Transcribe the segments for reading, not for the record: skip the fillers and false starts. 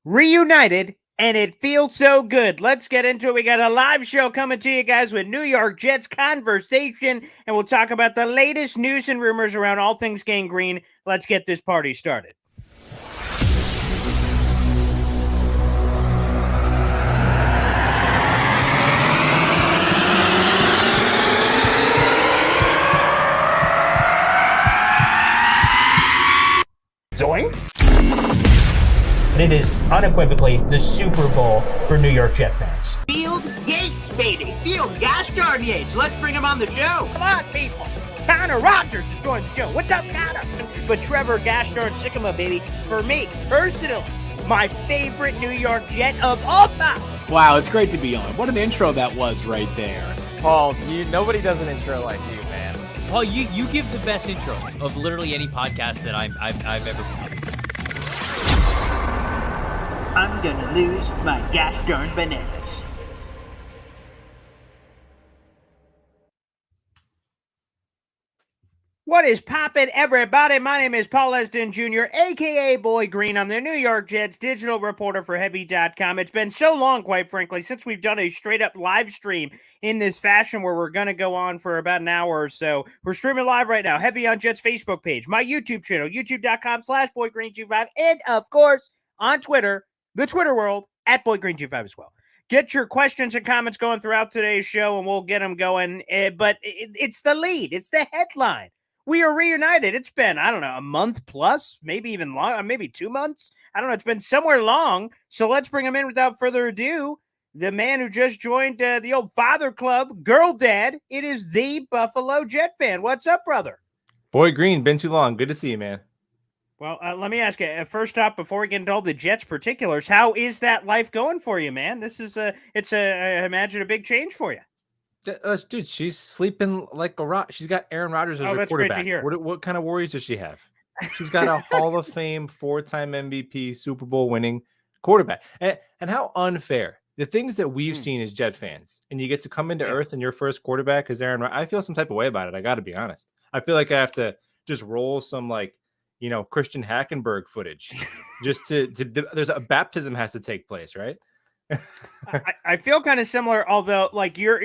reunited, and it feels so good. Let's get into it. We got a live show coming to you guys with New York Jets conversation, and we'll talk about the latest news and rumors around all things Gang Green. Let's get this party started. Zoinks! It is unequivocally the Super Bowl for New York Jet fans. Field Yates, baby. Field gosh darn Yates. Let's bring him on the show. Come on, people. Aaron Rodgers is joining the show. What's up, Aaron? But Trevor gosh darn Sycamore, baby, for me, personally, my favorite New York Jet of all time. Wow, it's great to be on. What an intro that was right there. Paul, nobody does an intro like you, man. Paul, you give the best intro of literally any podcast that I've ever been. I'm gonna lose my gosh darn bananas. What is poppin', everybody? My name is Paul Esden Jr., a.k.a. Boy Green. I'm the New York Jets digital reporter for Heavy.com. It's been so long, quite frankly, since we've done a straight-up live stream in this fashion where we're going to go on for about an hour or so. We're streaming live right now, Heavy on Jets Facebook page, my YouTube channel, youtube.com/BoyGreen25, and, of course, on Twitter, the Twitter world, at BoyGreen25 as well. Get your questions and comments going throughout today's show, and we'll get them going. But it's the lead. It's the headline. We are reunited. It's been, I don't know, a month plus, maybe even longer, maybe 2 months. I don't know. It's been somewhere long. So let's bring him in without further ado. The man who just joined the old father club, girl dad. It is the Buffalo Jet fan. What's up, brother? Boy Green, been too long. Good to see you, man. Well, let me ask you, first off, before we get into all the Jets particulars, how is that life going for you, man? This is I imagine a big change for you. Dude, she's sleeping like a rock. She's got Aaron Rodgers as her that's quarterback. great to hear. What kind of worries does she have? She's got a Hall of Fame, 4-time MVP, Super Bowl winning quarterback. And how unfair. The things that we've seen as Jet fans, and you get to come into earth and your first quarterback is Aaron Rodgers. I feel some type of way about it. I got to be honest. I feel like I have to just roll some Christian Hackenberg footage just to there's a baptism has to take place, right? I feel kind of similar, although like your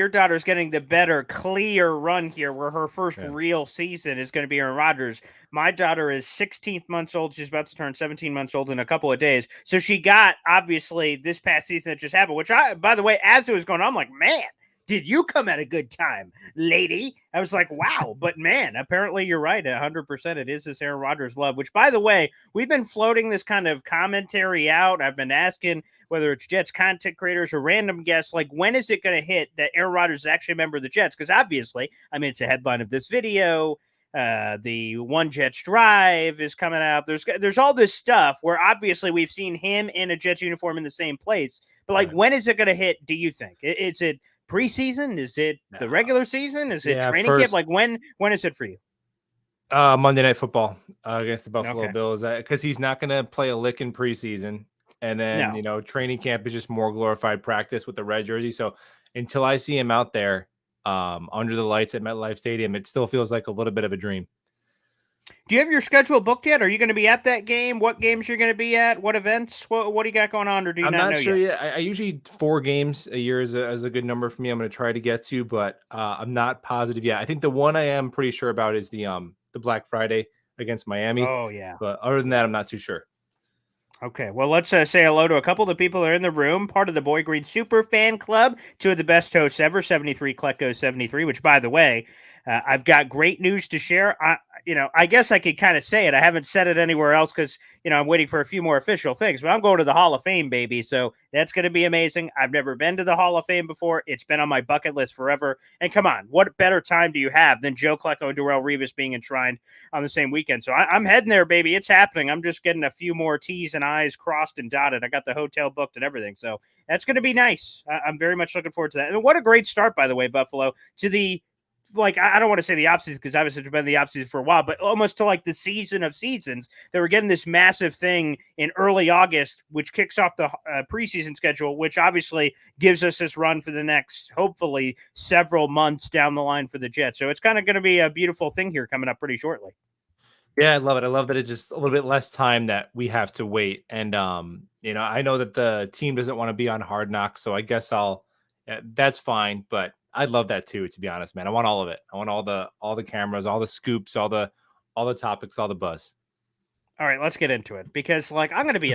daughter's getting the better clear run here where her first real season is going to be Aaron Rodgers. My daughter is 16 months old. She's about to turn 17 months old in a couple of days. So she got obviously this past season that just happened, which by the way, as it was going on, I'm like, man, did you come at a good time, lady? I was like, wow. But man, apparently you're right. 100%. It is this Aaron Rodgers love, which by the way, we've been floating this kind of commentary out. I've been asking whether it's Jets content creators or random guests, like when is it going to hit that Aaron Rodgers is actually a member of the Jets? Because obviously, I mean, it's a headline of this video. The One Jets Drive is coming out. There's all this stuff where obviously we've seen him in a Jets uniform in the same place. But like, when is it going to hit, do you think? Is it preseason? Is it the regular season? Is it training camp? Like when is it for you? Monday Night Football against the Buffalo Bills, because he's not going to play a lick in preseason, and then training camp is just more glorified practice with the red jersey. So until I see him out there under the lights at MetLife Stadium, it still feels like a little bit of a dream. Do you have your schedule booked yet? Are you going to be at that game? What games you're going to be at? What events? What do you got going on? Or do you I'm not know sure yet? I usually 4 games a year is a good number for me. I'm going to try to get to, but I'm not positive yet. I think the one I am pretty sure about is the Black Friday against Miami. Oh yeah. But other than that, I'm not too sure. Okay, well, let's say hello to a couple of the people that are in the room, part of the Boy Green Super Fan Club, 2 of the best hosts ever, 73 Klecko 73, which, by the way, I've got great news to share. I guess I could kind of say it. I haven't said it anywhere else because, I'm waiting for a few more official things. But I'm going to the Hall of Fame, baby. So that's going to be amazing. I've never been to the Hall of Fame before. It's been on my bucket list forever. And come on, what better time do you have than Joe Klecko and Darrelle Revis being enshrined on the same weekend? So I'm heading there, baby. It's happening. I'm just getting a few more T's and I's crossed and dotted. I got the hotel booked and everything. So that's going to be nice. I'm very much looking forward to that. And what a great start, by the way, Buffalo, to the I don't want to say the offseason because obviously it's been the offseason for a while, but almost to like the season of seasons. They were getting this massive thing in early August, which kicks off the preseason schedule, which obviously gives us this run for the next, hopefully, several months down the line for the Jets. So it's kind of going to be a beautiful thing here coming up pretty shortly. Yeah, I love it. I love that it's just a little bit less time that we have to wait. And I know that the team doesn't want to be on Hard Knocks, so I guess that's fine. But I'd love that too, to be honest, man. I want all of it. I want all the cameras, all the scoops, all the topics, all the buzz. All right, let's get into it because, like, I'm gonna be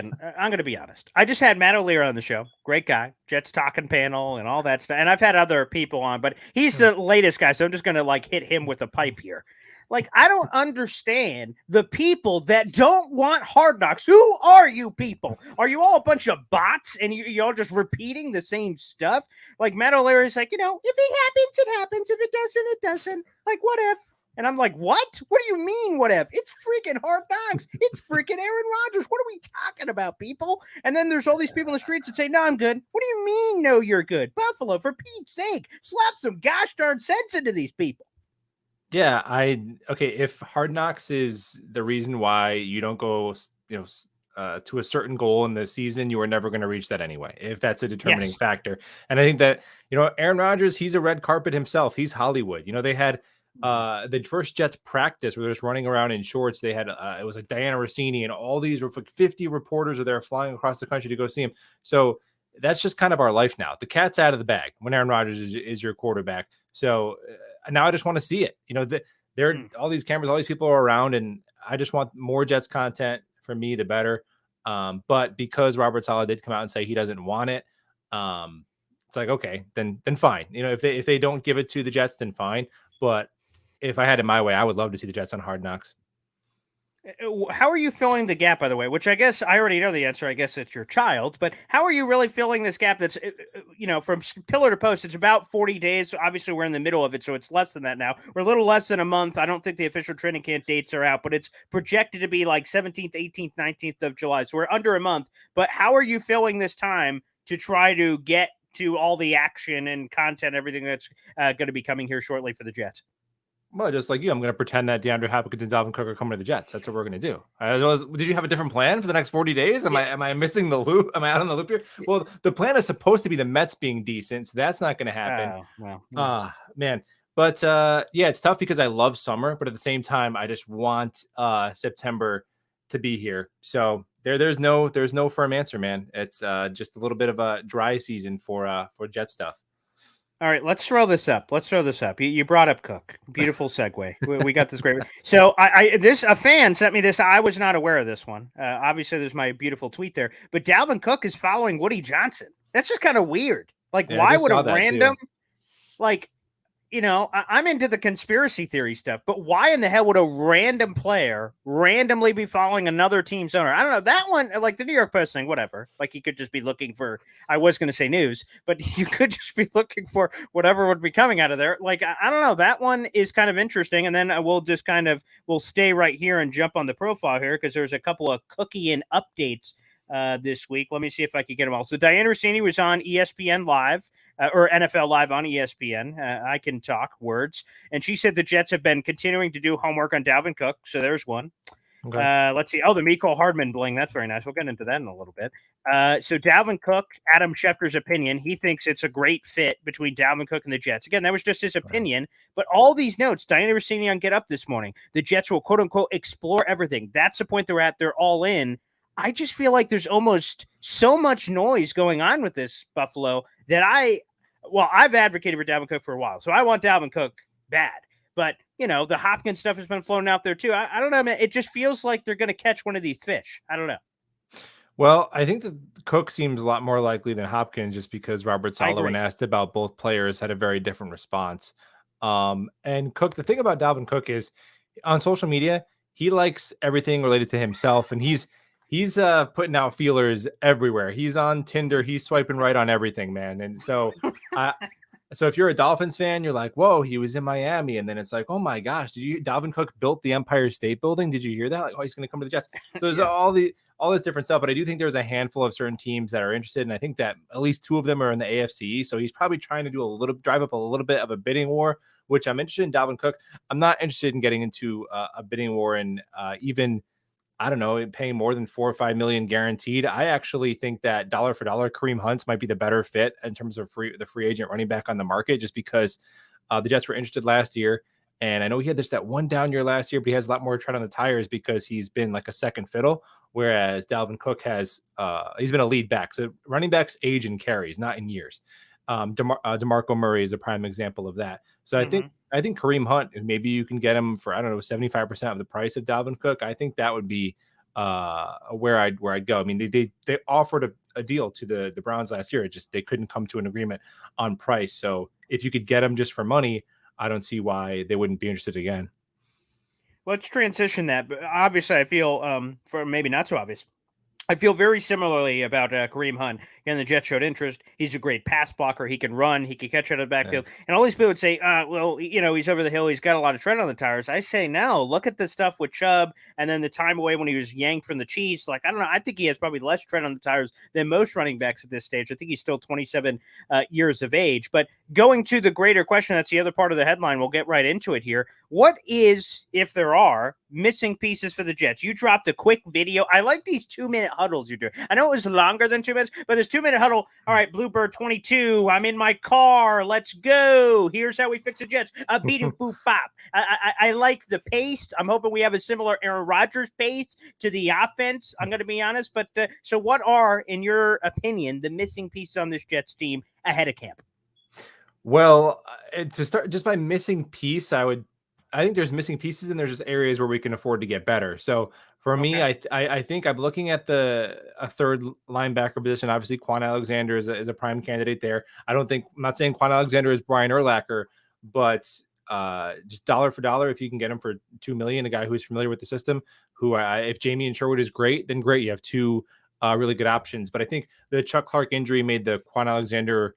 honest. I just had Matt O'Leary on the show, great guy, Jets talking panel and all that stuff. And I've had other people on, but he's the latest guy, so I'm just gonna like hit him with a pipe here. Like, I don't understand the people that don't want Hard Knocks. Who are you people? Are you all a bunch of bots and you're all just repeating the same stuff? Like, Matt O'Leary's like, if it happens, it happens. If it doesn't, it doesn't. Like, what if? And I'm like, what? What do you mean, what if? It's freaking Hard Knocks. It's freaking Aaron Rodgers. What are we talking about, people? And then there's all these people in the streets that say, no, I'm good. What do you mean, no, you're good? Buffalo, for Pete's sake, slap some gosh darn sense into these people. Yeah, if Hard Knocks is the reason why you don't go, to a certain goal in the season, you are never going to reach that anyway, if that's a determining factor. And I think that, Aaron Rodgers, he's a red carpet himself. He's Hollywood. They had the first Jets practice where they're just running around in shorts. They had it was like Diana Rossini and all these were like 50 reporters are there flying across the country to go see him. So that's just kind of our life now. The cat's out of the bag when Aaron Rodgers is your quarterback. So now I just want to see it. There are all these cameras, all these people are around, and I just want more Jets content. For me, the better. But because Robert Saleh did come out and say he doesn't want it, it's like, okay, then fine. If they don't give it to the Jets, then fine. But if I had it my way, I would love to see the Jets on Hard Knocks. How are you filling the gap, by the way? Which I guess I already know the answer. I guess it's your child. But how are you really filling this gap that's, from pillar to post? It's about 40 days. Obviously, we're in the middle of it, so it's less than that now. We're a little less than a month. I don't think the official training camp dates are out, but it's projected to be like 17th, 18th, 19th of July. So we're under a month. But how are you filling this time to try to get to all the action and content, everything that's going to be coming here shortly for the Jets? Well, just like you, I'm going to pretend that DeAndre Hopkins and Dalvin Cook are coming to the Jets. That's what we're going to do. Did you have a different plan for the next 40 days? Am I missing the loop? Am I out on the loop here? Well, the plan is supposed to be the Mets being decent, so that's not going to happen. Man. But it's tough because I love summer, but at the same time, I just want September to be here. So there's no firm answer, man. It's just a little bit of a dry season for Jet stuff. All right, let's throw this up. You brought up Cook. Beautiful segue. We got this great. So a fan sent me this. I was not aware of this one. Obviously, there's my beautiful tweet there. But Dalvin Cook is following Woody Johnson. That's just kind of weird. Like, why would a random, I'm into the conspiracy theory stuff, but why in the hell would a random player randomly be following another team's owner? I don't know. That one, like the New York Post thing, whatever. Like, you could just be looking for, I was going to say news, but you could just be looking for whatever would be coming out of there. Like, I don't know. That one is kind of interesting. And then we'll stay right here and jump on the profile here because there's a couple of cookie and updates this week. Let me see if I can get them all. So Diana Rossini was on ESPN Live or NFL Live on ESPN. I can talk words. And she said the Jets have been continuing to do homework on Dalvin Cook. So there's one. Okay. Let's see. Oh, the Mecole Hardman bling. That's very nice. We'll get into that in a little bit. So Dalvin Cook, Adam Schefter's opinion, he thinks it's a great fit between Dalvin Cook and the Jets. Again, that was just his opinion. But all these notes, Diana Rossini on Get Up this morning, the Jets will, quote unquote, explore everything. That's the point they're at. They're all in. I just feel like there's almost so much noise going on with this Buffalo that I've advocated for Dalvin Cook for a while. So I want Dalvin Cook bad. But, the Hopkins stuff has been floating out there too. I don't know, man. It just feels like they're going to catch one of these fish. I don't know. Well, I think that Cook seems a lot more likely than Hopkins just because Robert Saleh, when asked about both players, had a very different response. And Cook, the thing about Dalvin Cook is on social media, he likes everything related to himself. And he's putting out feelers everywhere. He's on Tinder. He's swiping right on everything, man. And so, so if you're a Dolphins fan, you're like, whoa, he was in Miami. And then it's like, oh my gosh, Dalvin Cook built the Empire State Building? Did you hear that? Like, oh, he's going to come to the Jets. So there's all this different stuff. But I do think there's a handful of certain teams that are interested. And I think that at least two of them are in the AFC. So he's probably trying to drive up a little bit of a bidding war, which I'm interested in Dalvin Cook. I'm not interested in getting into a bidding war and even, I don't know, paying more than $4 or $5 million guaranteed. I actually think that dollar for dollar, Kareem Hunt might be the better fit in terms of the free agent running back on the market, just because the Jets were interested last year. And I know he had that one down year last year, but he has a lot more tread on the tires because he's been like a second fiddle. Whereas Dalvin Cook has, he's been a lead back. So running backs age in carries, not in years. DeMarco Murray is a prime example of that. So I think Kareem Hunt, maybe you can get him for, I don't know, 75% of the price of Dalvin Cook. I think that would be where I'd go. I mean, they offered a deal to the Browns last year. It just, they couldn't come to an agreement on price. So if you could get him just for money, I don't see why they wouldn't be interested again. Let's transition that. But obviously, I feel, for maybe not so obvious, I feel very similarly about Kareem Hunt. Again, the Jets showed interest. He's a great pass blocker. He can run. He can catch out of the backfield. Yeah. And all these people would say, well, you know, he's over the hill. He's got a lot of tread on the tires. I say, no, look at the stuff with Chubb and then the time away when he was yanked from the Chiefs. Like, I don't know. I think he has probably less tread on the tires than most running backs at this stage. I think he's still 27 years of age. But going to the greater question, that's the other part of the headline. We'll get right into it here. What is, if there are, missing pieces for the Jets? You dropped a quick video. I like these 2-minute huddles you're doing. I know it was longer than 2 minutes, but this 2-minute huddle. All right, Bluebird 22. I'm in my car. Let's go. Here's how we fix the Jets. A beat boop bop. I like the pace. I'm hoping we have a similar Aaron Rodgers pace to the offense. I'm going to be honest. But so what are, in your opinion, the missing pieces on this Jets team ahead of camp? Well, to start just by missing piece, I think there's missing pieces and there's just areas where we can afford to get better. So for me, I think I'm looking at a third linebacker position. Obviously, Quan Alexander is a prime candidate there. I'm not saying Quan Alexander is Brian Urlacher, but just dollar for dollar, if you can get him for $2 million, a guy who's familiar with the system, if Jamie and Sherwood is great, then great. You have two really good options. But I think the Chuck Clark injury made the Quan Alexander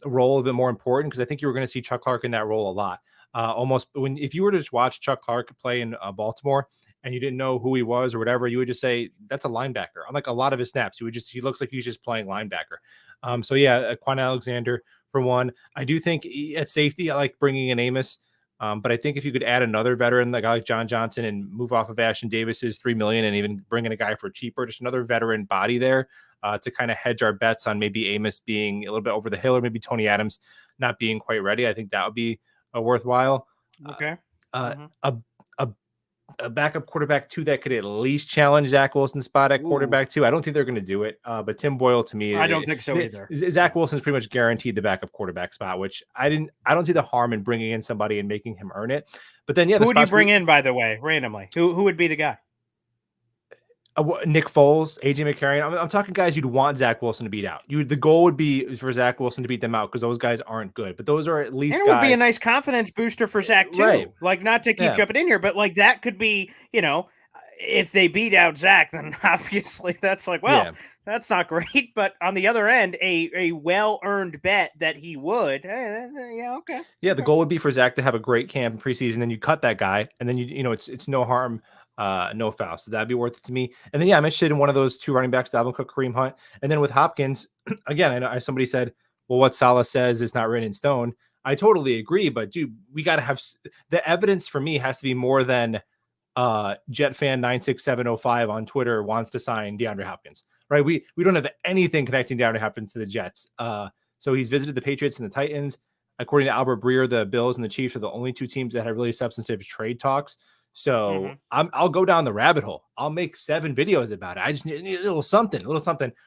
role a bit more important, because I think you were going to see Chuck Clark in that role a lot. If you were to just watch Chuck Clark play in Baltimore and you didn't know who he was or whatever, you would just say that's a linebacker. Unlike a lot of his snaps, he looks like he's just playing linebacker. So yeah, Quan Alexander for one. I do think at safety, I like bringing in Amos. But I think if you could add another veteran, like a guy like John Johnson, and move off of Ashton Davis's $3 million and even bring in a guy for cheaper, just another veteran body there to kind of hedge our bets on maybe Amos being a little bit over the hill, or maybe Tony Adams not being quite ready. I think that would be worthwhile. Okay. A backup quarterback too that could at least challenge Zach Wilson's spot at quarterback too. I don't think they're going to do it. But Tim Boyle, to me, I don't think so either. Zach Wilson's pretty much guaranteed the backup quarterback spot, which I don't see the harm in bringing in somebody and making him earn it. But then, yeah, who would you bring in, by the way, randomly? Who would be the guy? Nick Foles, AJ McCarron. I'm talking guys you'd want Zach Wilson to beat out. The goal would be for Zach Wilson to beat them out, because those guys aren't good. But those are at least and it would be a nice confidence booster for Zach too. Right. Like, not to keep jumping in here, but like that could be, if they beat out Zach, then obviously that's like, well, that's not great. But on the other end, a well-earned bet that he would. Okay. Yeah, the goal would be for Zach to have a great camp in preseason. Then you cut that guy, and then it's no harm. No foul. So that'd be worth it to me. And then, yeah, I'm interested in one of those two running backs, Dalvin Cook, Kareem Hunt. And then with Hopkins, again, I know somebody said, well, what Saleh says is not written in stone. I totally agree. But, dude, we got to have the evidence for me has to be more than JetFan96705 on Twitter wants to sign DeAndre Hopkins, right? We don't have anything connecting DeAndre Hopkins to the Jets. So he's visited the Patriots and the Titans. According to Albert Breer, the Bills and the Chiefs are the only two teams that have really substantive trade talks. So I'll go down the rabbit hole. I'll make 7 videos about it. I just need a little something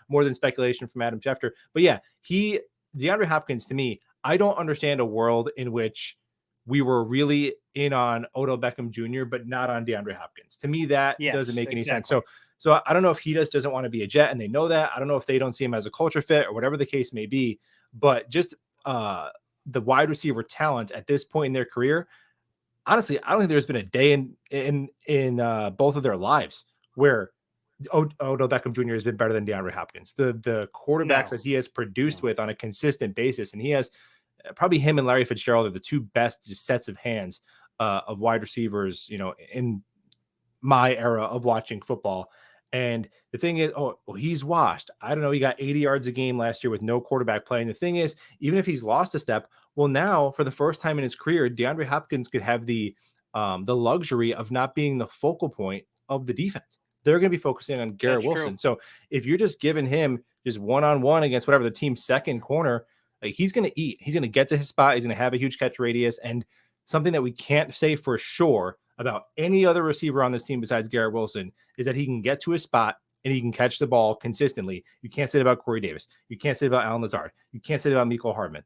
more than speculation from Adam Schefter. But yeah, DeAndre Hopkins, to me, I don't understand a world in which we were really in on Odell Beckham Jr., but not on DeAndre Hopkins. To me, that doesn't make any sense. So I don't know if he doesn't want to be a Jet, and they know that. I don't know if they don't see him as a culture fit or whatever the case may be. But just the wide receiver talent at this point in their career, honestly, I don't think there's been a day in both of their lives where Odell Beckham Jr. has been better than DeAndre Hopkins. The quarterbacks that he has produced with on a consistent basis, and he has probably him and Larry Fitzgerald are the two best sets of hands of wide receivers, in my era of watching football. And the thing is, he's washed. I don't know. He got 80 yards a game last year with no quarterback play. And the thing is, even if he's lost a step, well, now for the first time in his career, DeAndre Hopkins could have the luxury of not being the focal point of the defense. They're going to be focusing on Garrett Wilson. True. So if you're just giving him just one-on-one against whatever the team's second corner, like, he's going to eat. He's going to get to his spot. He's going to have a huge catch radius. And something that we can't say for sure about any other receiver on this team besides Garrett Wilson is that he can get to his spot and he can catch the ball consistently. You can't say it about Corey Davis. You can't say it about Alan Lazard. You can't say it about Mecole Hardman.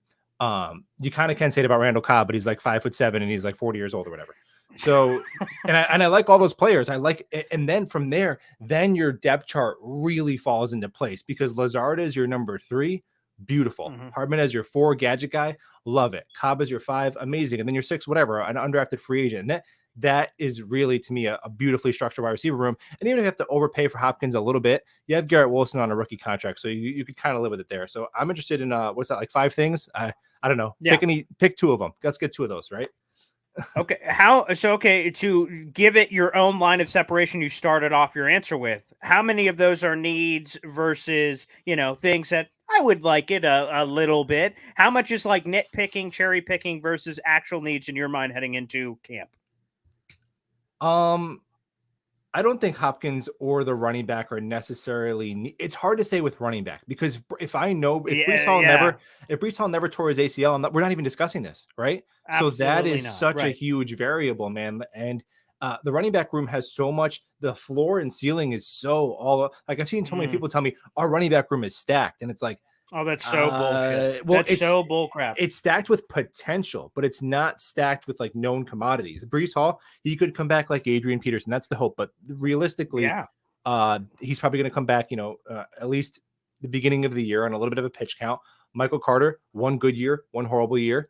You kind of can say it about Randall Cobb, but he's like 5'7" and he's like 40 years old or whatever. So, and I like all those players. I like, and then from there, then your depth chart really falls into place because Lazard is your number 3. Beautiful. Hardman as your 4 gadget guy. Love it. Cobb as your 5. Amazing. And then your 6, whatever, an undrafted free agent. And that is really, to me, a beautifully structured wide receiver room. And even if you have to overpay for Hopkins a little bit, you have Garrett Wilson on a rookie contract. So you could kind of live with it there. So I'm interested in, what's that, like 5 things? I don't know. Yeah. Pick 2 of them. Let's get 2 of those, right? Okay. To give it your own line of separation, you started off your answer with, how many of those are needs versus, things that I would like it a little bit? How much is like nitpicking, cherry picking versus actual needs in your mind heading into camp? I don't think Hopkins or the running back are necessarily. It's hard to say with running back because if Breece Hall never tore his ACL, we're not even discussing this, right? Absolutely so that is such a huge variable, man. And the running back room has so much. The floor and ceiling is so all like I've seen so many people tell me our running back room is stacked, and it's like, oh, that's so bullshit. Well, it's so bullcrap. It's stacked with potential, but it's not stacked with like known commodities. Breece Hall, he could come back like Adrian Peterson. That's the hope. But realistically, he's probably going to come back, at least the beginning of the year on a little bit of a pitch count. Michael Carter, 1 good year, 1 horrible year.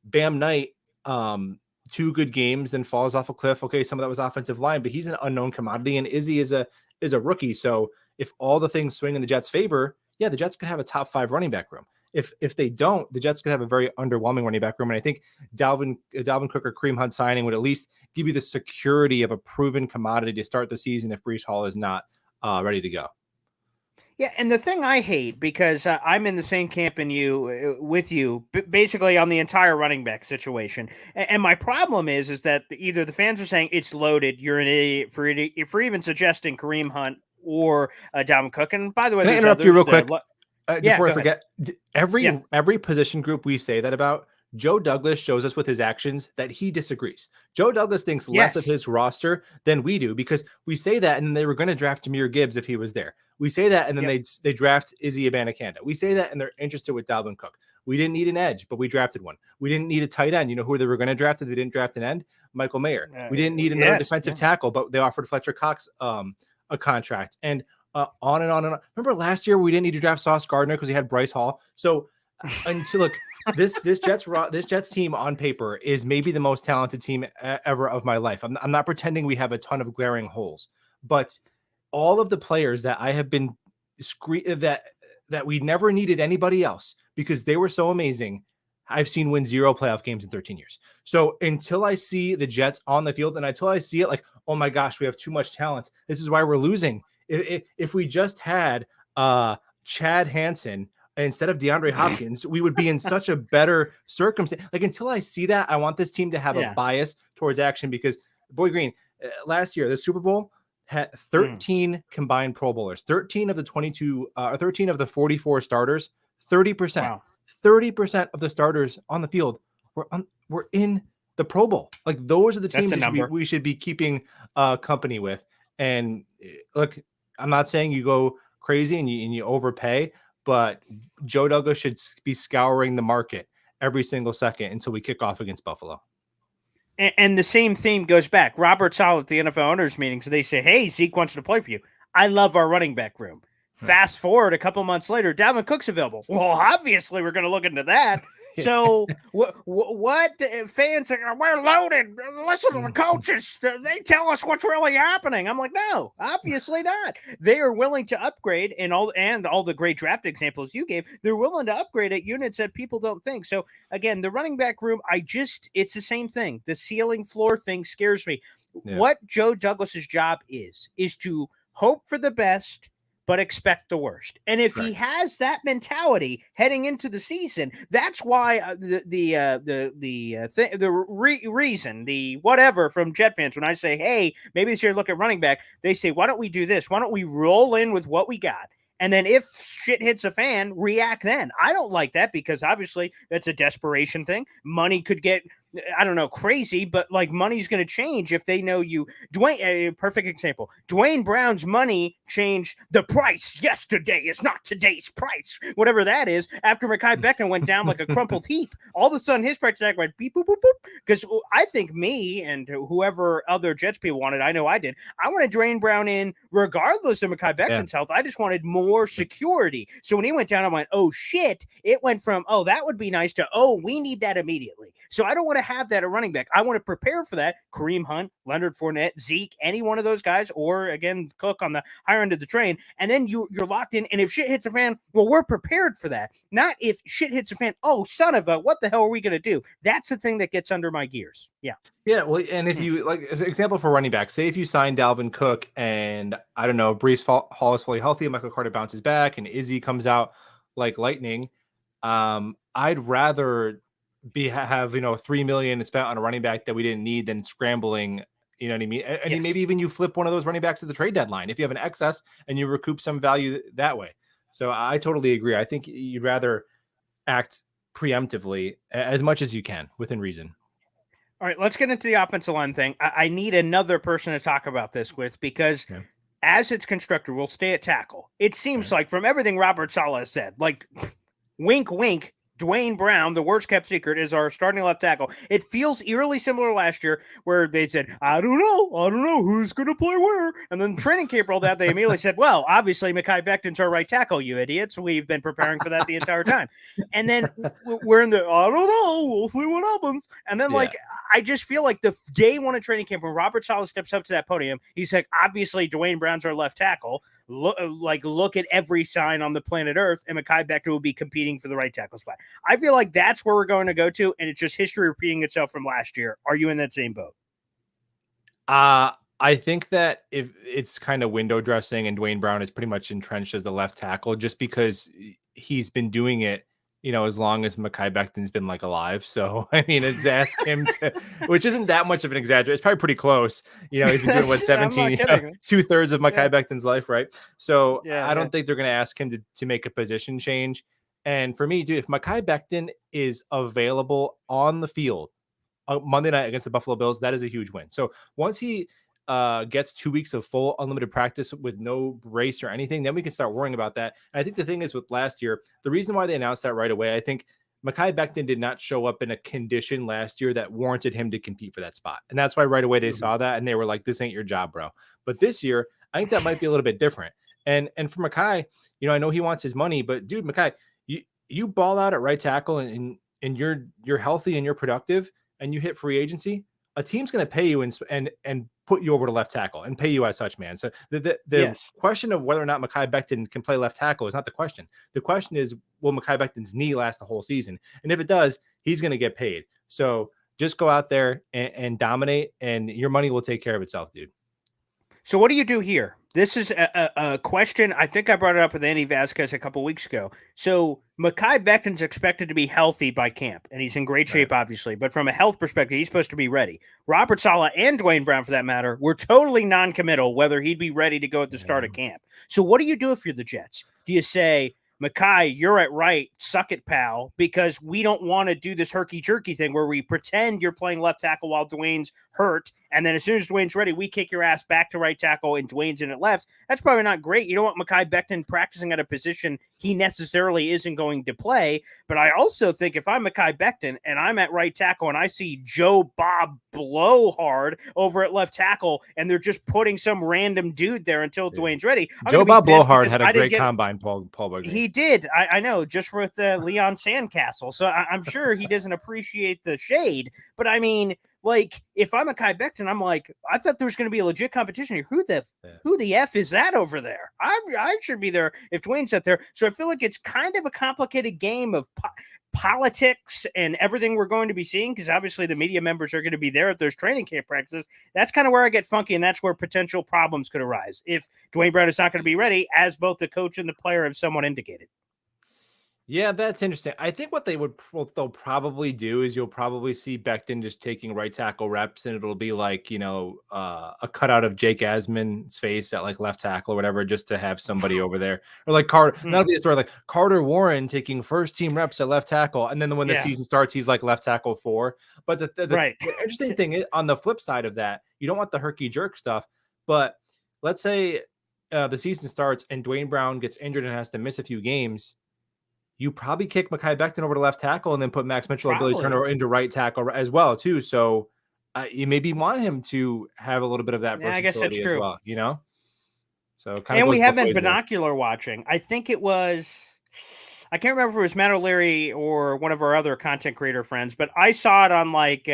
Bam Knight, 2 good games, then falls off a cliff. Okay, some of that was offensive line, but he's an unknown commodity. And Izzy is a rookie. So if all the things swing in the Jets' favor, yeah, the Jets could have a top 5 running back room. If they don't, the Jets could have a very underwhelming running back room. And I think Dalvin Cook or Kareem Hunt signing would at least give you the security of a proven commodity to start the season if Breece Hall is not ready to go. Yeah, and the thing I hate, because I'm in the same camp with you, basically on the entire running back situation. And my problem is that either the fans are saying it's loaded, you're an idiot for even suggesting Kareem Hunt or Dalvin Cook. And by the way, can I interrupt you real quick before I forget? Every position group we say that about, Joe Douglas shows us with his actions that he disagrees. Joe Douglas thinks less of his roster than we do because we say that, and they were going to draft Jahmyr Gibbs if he was there. We say that, and then they draft Izzy Abanikanda. We say that, and they're interested with Dalvin Cook. We didn't need an edge, but we drafted one. We didn't need a tight end. You know who they were going to draft if they didn't draft an end? Michael Mayer. We didn't need another defensive tackle, but they offered Fletcher Cox a contract, and on and on and on. Remember last year we didn't need to draft Sauce Gardner because he had Bryce Hall. So look, this Jets team on paper is maybe the most talented team ever of my life. I'm not pretending we have a ton of glaring holes, but all of the players that I have been that we never needed anybody else because they were so amazing, I've seen win 0 playoff games in 13 years. So until I see the Jets on the field and until I see it like, oh my gosh, we have too much talent. This is why we're losing. If we just had Chad Hansen instead of DeAndre Hopkins, we would be in such a better circumstance. Like until I see that, I want this team to have a bias towards action because Boy Green, last year, the Super Bowl had 13 combined Pro Bowlers, 13 of the 13 of the 44 starters, 30%. Wow. 30% of the starters on the field were in the Pro Bowl. Like those are the teams that we should be keeping company with. And look, I'm not saying you go crazy and you overpay, but Joe Douglas should be scouring the market every single second until we kick off against Buffalo. And the same theme goes back. Robert Saleh at the NFL owners meetings, they say, hey, Zeke wants to play for you. I love our running back room. Fast forward a couple months later, Dalvin Cook's available. Well, obviously, we're going to look into that. So what fans are, we're loaded. Listen to the coaches. They tell us what's really happening. I'm like, no, obviously not. They are willing to upgrade and all the great draft examples you gave. They're willing to upgrade at units that people don't think. So again, the running back room, it's the same thing. The ceiling floor thing scares me. Yeah. What Joe Douglas's job is to hope for the best, but expect the worst. And if he has that mentality heading into the season, that's why reason, the whatever from Jet fans, when I say, hey, maybe this year look at running back, they say, why don't we do this? Why don't we roll in with what we got? And then if shit hits a fan, react then. I don't like that because obviously that's a desperation thing. Money could get I don't know, crazy, but like money's going to change if they know you. Perfect example. Dwayne Brown's money changed. The price yesterday is not today's price, whatever that is. After Mekhi Becton went down like a crumpled heap, all of a sudden his price tag went beep, boop, boop, boop. Because I think me and whoever other Jets people wanted, I know I did. I wanted Dwayne Brown in regardless of Mekhi Becton's health. I just wanted more security. So when he went down, I went, oh shit. It went from, oh, that would be nice to, oh, we need that immediately. So I don't want to have that at running back. I want to prepare for that. Kareem Hunt, Leonard Fournette, Zeke, any one of those guys, or again, Cook on the higher end of the train. And then you're locked in. And if shit hits the fan, well, we're prepared for that. Not if shit hits the fan, oh, son of a, what the hell are we going to do? That's the thing that gets under my gears. Yeah. Yeah. Well, and if you like, as an example for running back, say if you sign Dalvin Cook and I don't know, Breece Hall is fully healthy, Michael Carter bounces back, and Izzy comes out like lightning. I'd rather have $3 million spent on a running back that we didn't need than scrambling. You know what I mean? And maybe even you flip one of those running backs at the trade deadline if you have an excess and you recoup some value that way. So I totally agree. I think you'd rather act preemptively as much as you can within reason. All right, let's get into the offensive line thing. I need another person to talk about this with because as it's constructed, we'll stay at tackle. It seems like from everything Robert Saleh said, like wink, wink, Dwayne Brown, the worst kept secret, is our starting left tackle. It feels eerily similar to last year where they said, I don't know who's going to play where. And then training camp rolled out. They immediately said, well, obviously Mekhi Becton's our right tackle, you idiots. We've been preparing for that the entire time. And then we're in the, I don't know, we'll see what happens. And then I just feel like the day one of training camp when Robert Saleh steps up to that podium, he's like, obviously Dwayne Brown's our left tackle. Look at every sign on the planet Earth, and Mekhi Becton will be competing for the right tackle spot. I feel like that's where we're going to go to, and it's just history repeating itself from last year. Are you in that same boat? I think that if it's kind of window dressing, and Dwayne Brown is pretty much entrenched as the left tackle just because he's been doing it, as long as Mekhi Becton's been alive. So, I mean, it's ask him to, which isn't that much of an exaggeration. It's probably pretty close. He's been doing 17, 2/3 of Mekhi Becton's life. Right. So I don't think they're going to ask him to make a position change. And for me, dude, if Mekhi Becton is available on the field Monday night against the Buffalo Bills, that is a huge win. So once he gets 2 weeks of full unlimited practice with no brace or anything, then we can start worrying about that. And I think the thing is with last year, the reason why they announced that right away, I think Mekhi Becton did not show up in a condition last year that warranted him to compete for that spot. And that's why right away they saw that and they were like, this ain't your job, bro. But this year, I think that might be a little bit different. And for Mekhi, I know he wants his money, but dude, Mekhi, you ball out at right tackle and you're healthy and you're productive and you hit free agency, a team's going to pay you and put you over to left tackle and pay you as such, man. So the question of whether or not Mekhi Becton can play left tackle is not the question. The question is, will Mekhi Becton's knee last the whole season? And if it does, he's going to get paid. So just go out there and dominate, and your money will take care of itself, dude. So what do you do here? This is a question. I think I brought it up with Andy Vasquez a couple weeks ago. So Mekhi Becton's expected to be healthy by camp, and he's in great shape, obviously. But from a health perspective, he's supposed to be ready. Robert Saleh and Dwayne Brown, for that matter, were totally non-committal whether he'd be ready to go at the start of camp. So what do you do if you're the Jets? Do you say, Mekhi, you're at right, suck it, pal, because we don't want to do this herky-jerky thing where we pretend you're playing left tackle while Dwayne's hurt, and then as soon as Dwayne's ready, we kick your ass back to right tackle and Dwayne's in at left. That's probably not great. You don't want Mekhi Becton practicing at a position he necessarily isn't going to play. But I also think if I'm Mekhi Becton and I'm at right tackle and I see Joe Bob Blowhard over at left tackle and they're just putting some random dude there until Dwayne's ready. Joe Bob Blowhard had a great combine, Paul Bugler. He did. I know, just with Leon Sandcastle. So I'm sure he doesn't appreciate the shade. But I mean, if I'm Mekhi Becton, I'm like, I thought there was going to be a legit competition here. Who the F is that over there? I should be there if Dwayne's out there. So I feel like it's kind of a complicated game of politics and everything we're going to be seeing, because obviously the media members are going to be there if there's training camp practices. That's kind of where I get funky, and that's where potential problems could arise if Dwayne Brown is not going to be ready, as both the coach and the player have somewhat indicated. Yeah, that's interesting. I think what they'll probably do is you'll probably see Becton just taking right tackle reps, and it'll be like, a cutout of Jake Asman's face at like left tackle or whatever, just to have somebody over there. Or like Carter, that'll be a story like Carter Warren taking first team reps at left tackle, and then when the season starts, he's like left tackle 4. But the interesting thing is, on the flip side of that, you don't want the herky jerk stuff. But let's say the season starts and Dwayne Brown gets injured and has to miss a few games. You probably kick Mekhi Becton over to left tackle and then put Max Mitchell and Billy Turner into right tackle as well, too. So you maybe want him to have a little bit of that versatility, I guess that's true. As well, So kind of. And we have been binocular watching. I think it was, I can't remember if it was Matt O'Leary or one of our other content creator friends, but I saw it on like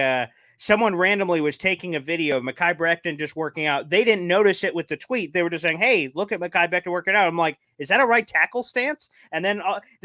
someone randomly was taking a video of Mekhi Becton just working out. They didn't notice it with the tweet. They were just saying, "Hey, look at Mekhi Becton working out." I'm like, "Is that a right tackle stance?" And then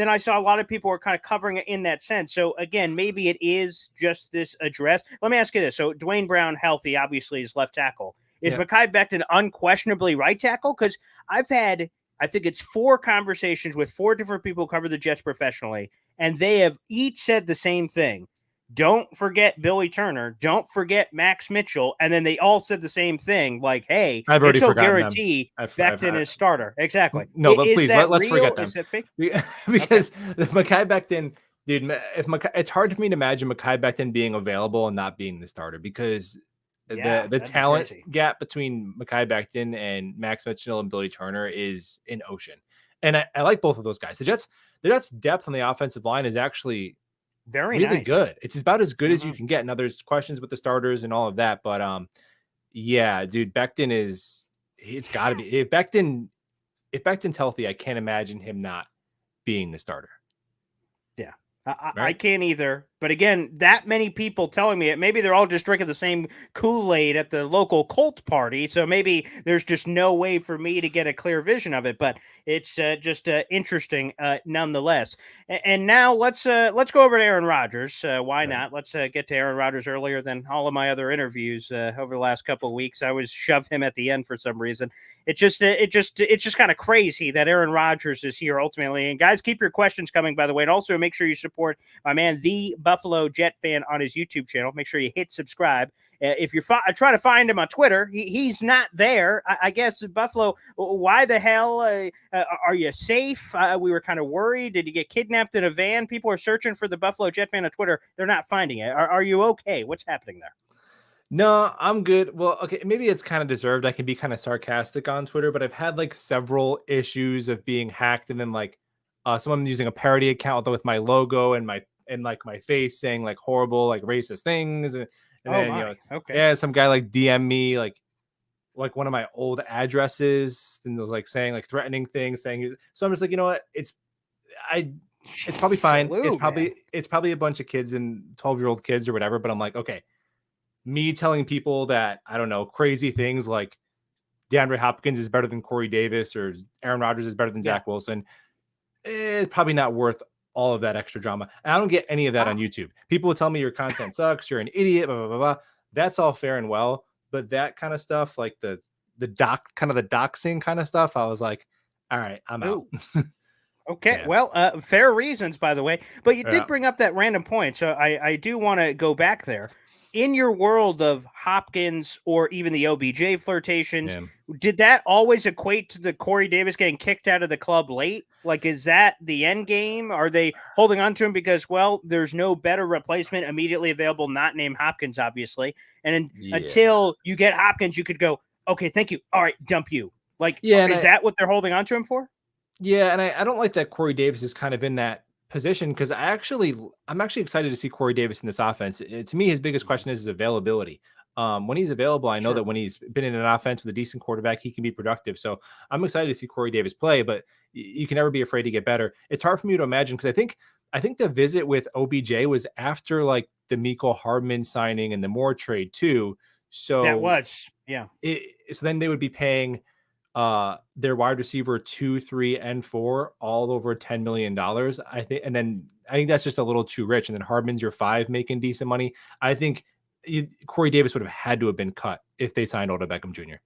I saw a lot of people were kind of covering it in that sense. So again, maybe it is just this address. Let me ask you this: so Dwayne Brown healthy, obviously, is left tackle. Is Mekhi Becton unquestionably right tackle? Because I've had, I think it's 4 conversations with 4 different people who cover the Jets professionally, and they have each said the same thing. Don't forget Billy Turner. Don't forget Max Mitchell. And then they all said the same thing. Like, hey, it's no guarantee Becton is starter. Exactly. No, but please, let's forget them. Is that fake? Because Mekhi Becton, dude, it's hard for me to imagine Mekhi Becton being available and not being the starter, because the talent gap between Mekhi Becton and Max Mitchell and Billy Turner is an ocean. And I like both of those guys. The Jets' depth on the offensive line is actually really nice. Good. It's about as good as you can get. Now there's questions with the starters and all of that, but yeah, dude, Becton it's got to be. If Becton's healthy, I can't imagine him not being the starter. Yeah. I can't either. But again, that many people telling me it, maybe they're all just drinking the same Kool-Aid at the local cult party. So maybe there's just no way for me to get a clear vision of it. But it's just interesting nonetheless. And now let's go over to Aaron Rodgers. Why not? Let's get to Aaron Rodgers earlier than all of my other interviews over the last couple of weeks. I always shove him at the end for some reason. It's just kind of crazy that Aaron Rodgers is here ultimately. And guys, keep your questions coming, by the way. And also make sure you support my man, the Buffalo Jet Fan, on his YouTube channel. Make sure you hit subscribe. If you're trying to find him on Twitter, he's not there. I guess Buffalo, why the hell are you safe? We were kind of worried. Did you get kidnapped in a van? People are searching for the Buffalo Jet Fan on Twitter. They're not finding it. Are you okay? What's happening there? No, I'm good. Well, okay, maybe it's kind of deserved. I can be kind of sarcastic on Twitter, but I've had like several issues of being hacked, and then like someone using a parody account with my logo and my face saying like horrible, like racist things, and then some guy like DM me like one of my old addresses, and was like saying like threatening things, saying. So I'm just like, you know what? It's probably fine. It's probably a bunch of kids and 12-year-old kids or whatever. But I'm like, okay, me telling people that, I don't know, crazy things like DeAndre Hopkins is better than Corey Davis or Aaron Rodgers is better than Zach Wilson, it's probably not worth all of that extra drama. And I don't get any of that on YouTube. People will tell me your content sucks, you're an idiot, blah, blah, blah, blah. That's all fair and well. But that kind of stuff, like the doxing kind of stuff, I was like, all right, I'm out. Okay, well, fair reasons, by the way. But you did bring up that random point, so I do want to go back there. In your world of Hopkins or even the OBJ flirtations, did that always equate to the Corey Davis getting kicked out of the club late? Like, is that the end game? Are they holding on to him because, well, there's no better replacement immediately available, not named Hopkins, obviously. And until you get Hopkins, you could go, okay, thank you. All right, dump you. Like, is that what they're holding on to him for? Yeah, and I don't like that Corey Davis is kind of in that position, because I'm actually excited to see Corey Davis in this offense. To me, his biggest question is his availability. When he's available, I know that when he's been in an offense with a decent quarterback, he can be productive. So I'm excited to see Corey Davis play, but you can never be afraid to get better. It's hard for me to imagine, because I think the visit with OBJ was after like the Mecole Hardman signing and the Moore trade too. So that was, so then they would be paying their wide receiver 2, 3, and 4 all over $10 million, I think. And then I think that's just a little too rich. And then Hardman's your 5 making decent money. I think Corey Davis would have had to have been cut if they signed Odell Beckham Jr.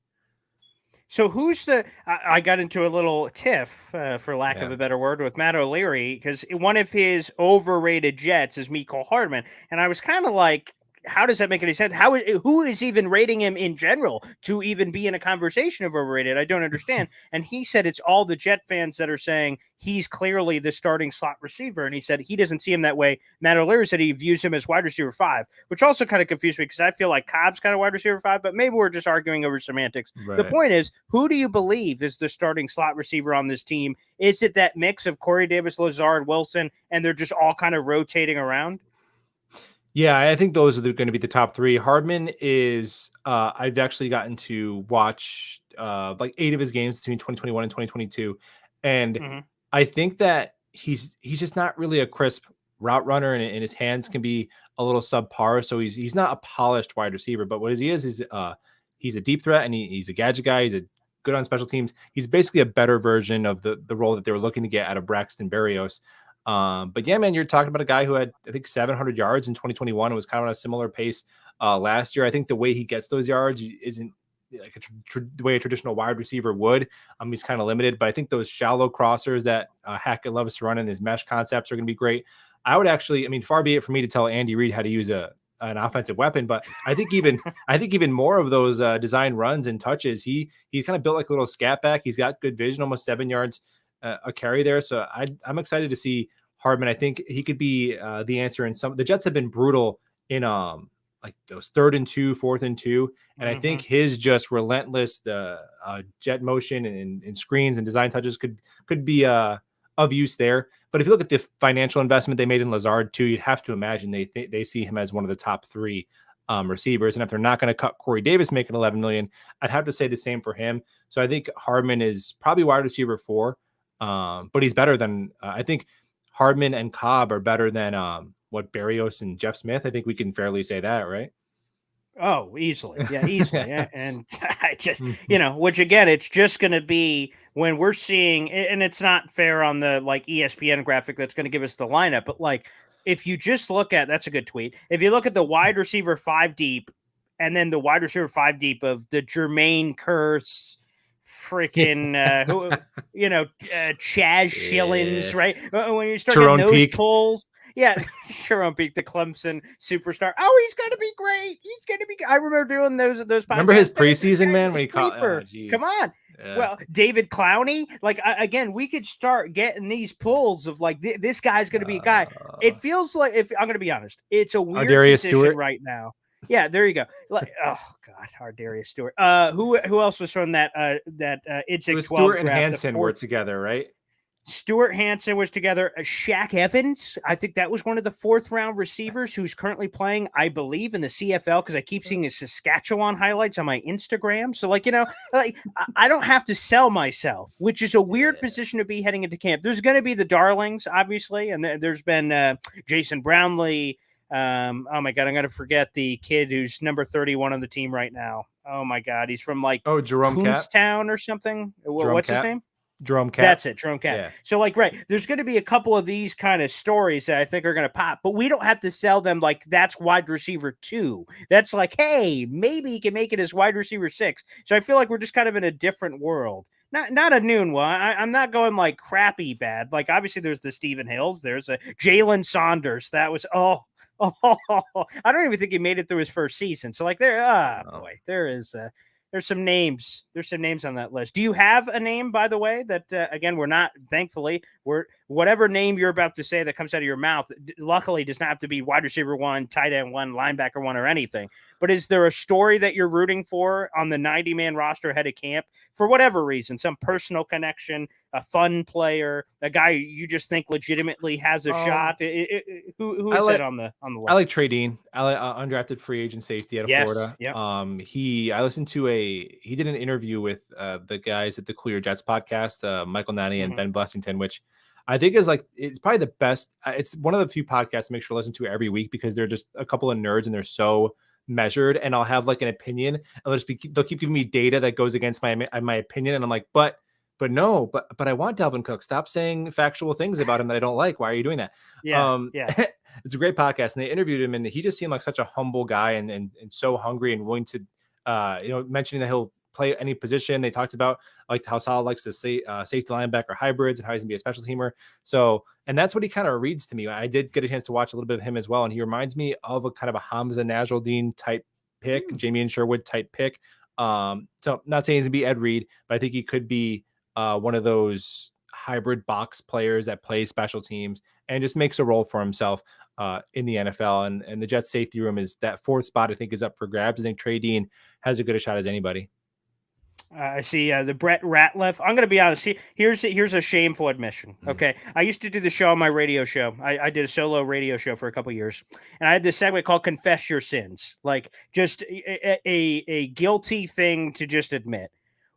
So who's the? I got into a little tiff, for lack of a better word, with Matt O'Leary because one of his overrated Jets is Mecole Hardman, and I was kind of like, how does that make any sense? Who is even rating him in general to even be in a conversation of overrated? I don't understand. And he said it's all the Jet fans that are saying he's clearly the starting slot receiver, and he said he doesn't see him that way. Matt O'Leary said he views him as wide receiver 5, which also kind of confused me because I feel like Cobb's kind of wide receiver 5, but maybe we're just arguing over semantics. Right. The point is, who do you believe is the starting slot receiver on this team? Is it that mix of Corey Davis, Lazard, Wilson, and they're just all kind of rotating around? Yeah, I think those are going to be the top 3. Hardman is, I've actually gotten to watch like 8 of his games between 2021 and 2022. And I think that he's just not really a crisp route runner, and his hands can be a little subpar. So he's not a polished wide receiver, but what he is he's a deep threat, and he's a gadget guy. He's a good on special teams. He's basically a better version of the role that they were looking to get out of Braxton Berrios. But yeah, man, you're talking about a guy who had, I think, 700 yards in 2021 and was kind of on a similar pace last year. I think the way he gets those yards isn't like the way a traditional wide receiver would. He's kind of limited, but I think those shallow crossers that Hackett loves to run in his mesh concepts are going to be great. I would actually, I mean, far be it for me to tell Andy Reid how to use an offensive weapon, but I think even more of those design runs and touches, he's kind of built like a little scat back. He's got good vision, almost 7 yards a carry there. So I'm excited to see Hardman. I think he could be the answer in some. The Jets have been brutal in like those 3rd and 2, 4th and 2, and I think his just relentless jet motion and screens and design touches could be of use there. But if you look at the financial investment they made in Lazard too, you'd have to imagine they see him as one of the top 3 receivers. And if they're not going to cut Corey Davis making $11 million, I'd have to say the same for him. So I think Hardman is probably wide receiver 4, but he's better than I think Hardman and Cobb are better than what Berrios and Jeff Smith. I think we can fairly say that, right? Oh, easily. Yeah, easily. Yeah. And I just, which again, it's just going to be when we're seeing, and it's not fair on the like ESPN graphic that's going to give us the lineup, but like, if you just look at, that's a good tweet. If you look at the wide receiver 5 deep and then the wide receiver 5 deep of the Jermaine Kearse, freaking Chaz Schillens, right? When you start Jerome getting those Peak. pulls, yeah, Jerome Peak, the Clemson superstar. Oh, he's going to be great. He's going to be. I remember doing those podcasts. Remember his preseason, man, when he caught. Come on. Yeah. Well, David Clowney, like again, we could start getting these pulls of like this guy's going to be a guy. It feels like, if I'm going to be honest, it's a weird position Stewart right now. Yeah, there you go. Like, oh God, Ardarius Stewart. Who else was from that it's a 12 Stewart and draft, Hansen were together, right? Stewart Hansen was together. Shaq Evans, I think that was one of the 4th round receivers who's currently playing, I believe, in the CFL because I keep seeing his Saskatchewan highlights on my Instagram. So, like, I don't have to sell myself, which is a weird position to be heading into camp. There's going to be the darlings, obviously, and there's been Jason Brownlee. Oh my God, I'm going to forget the kid who's number 31 on the team right now. Oh my God, he's from like Jerome Town or something. What's his name? Jerome Cap. That's it, Jerome Cap. Yeah. So, like, right, there's going to be a couple of these kind of stories that I think are going to pop, but we don't have to sell them like that's wide receiver 2. That's like, hey, maybe he can make it as wide receiver 6. So I feel like we're just kind of in a different world. Not a noon one. I'm not going like crappy bad. Like, obviously, there's the Stephen Hills. There's a Jalen Saunders. That was I don't even think he made it through his first season. So like boy, there's some names. There's some names on that list. Do you have a name, by the way, that again, we're whatever name you're about to say that comes out of your mouth, luckily does not have to be wide receiver 1, tight end 1, linebacker 1, or anything. But is there a story that you're rooting for on the 90-man roster ahead of camp for whatever reason, some personal connection, a fun player, a guy you just think legitimately has a shot? Who is it on the list? I like Trey Dean, undrafted free agent safety out of Florida. Yep. I listened to he did an interview with the guys at the Cool Your Jets podcast, Michael Nani and Ben Blessington, which I think it's probably the best. It's one of the few podcasts I make sure to listen to every week because they're just a couple of nerds and they're so measured. And I'll have like an opinion and they'll keep giving me data that goes against my opinion. And I'm like, but I want Dalvin Cook. Stop saying factual things about him that I don't like. Why are you doing that? Yeah. It's a great podcast. And they interviewed him and he just seemed like such a humble guy and so hungry and willing to, mentioning that he'll play any position. They talked about like how Saleh likes to say safety linebacker hybrids and how he's gonna be a special teamer. So, and that's what he kind of reads to me. I did get a chance to watch a little bit of him as well, and he reminds me of a kind of a Hamza Nasruddin type pick, Jamie Sherwood type pick. So not saying he's gonna be Ed Reed, but I think he could be one of those hybrid box players that plays special teams and just makes a role for himself in the NFL. And the Jets safety room is that fourth spot, I think, is up for grabs. I think Trey Dean has as good a shot as anybody. I see the Brett Ratliff. I'm going to be honest. Here's a shameful admission. Okay. I used to do the show on my radio show. I did a solo radio show for a couple of years, and I had this segment called Confess Your Sins, like just a guilty thing to just admit.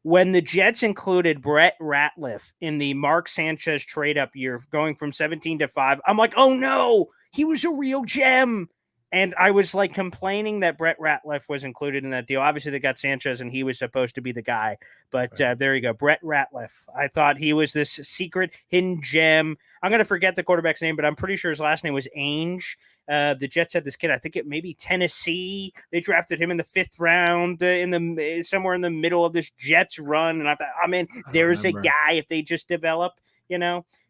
When the Jets included Brett Ratliff in the Mark Sanchez trade-up year, going from 17 to 5, I'm like, oh no, he was a real gem. And I was like complaining that Brett Ratliff was included in that deal. Obviously, they got Sanchez, and he was supposed to be the guy. But there you go, Brett Ratliff. I thought he was this secret hidden gem. I'm going to forget the quarterback's name, but I'm pretty sure his last name was Ainge. The Jets had this kid, I think it may be Tennessee. They drafted him in the 5th round, somewhere in the middle of this Jets run. And I thought, there's a guy if they just develop,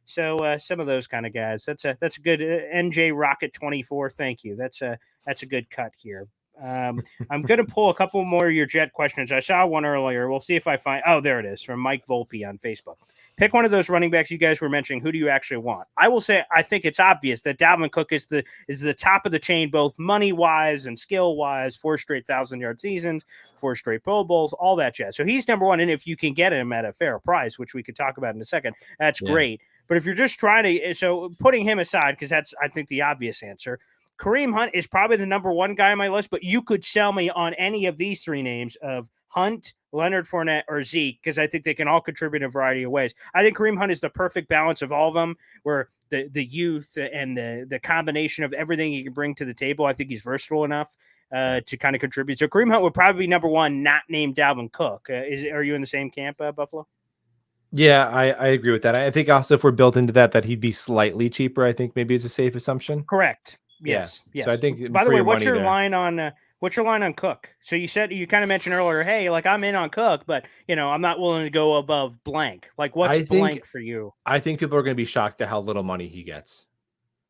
So some of those kind of guys. That's a good NJ Rocket 24. Thank you. That's a good cut here. I'm going to pull a couple more of your Jet questions. I saw one earlier. We'll see if I find. Oh, there it is from Mike Volpe on Facebook. Pick one of those running backs you guys were mentioning. Who do you actually want? I will say I think it's obvious that Dalvin Cook is the top of the chain, both money wise and skill wise. 4 straight 1,000-yard seasons, 4 straight Pro Bowls, all that jazz. So he's number one. And if you can get him at a fair price, which we could talk about in a second, that's great. But if you're just trying to, so putting him aside, because that's, I think, the obvious answer, Kareem Hunt is probably the number one guy on my list, but you could sell me on any of these 3 names of Hunt, Leonard Fournette, or Zeke, because I think they can all contribute in a variety of ways. I think Kareem Hunt is the perfect balance of all of them, where the youth and the combination of everything he can bring to the table, I think he's versatile enough to kind of contribute. So Kareem Hunt would probably be number one, not named Dalvin Cook. Are you in the same camp, Buffalo? Yeah, I agree with that. I think also if we're built into that he'd be slightly cheaper, I think maybe is a safe assumption. Correct. Yes. Yes. So I think. By the way, what's your line on Cook? So you kind of mentioned earlier, hey, like I'm in on Cook, but I'm not willing to go above blank. Like what's blank for you? I think people are going to be shocked at how little money he gets.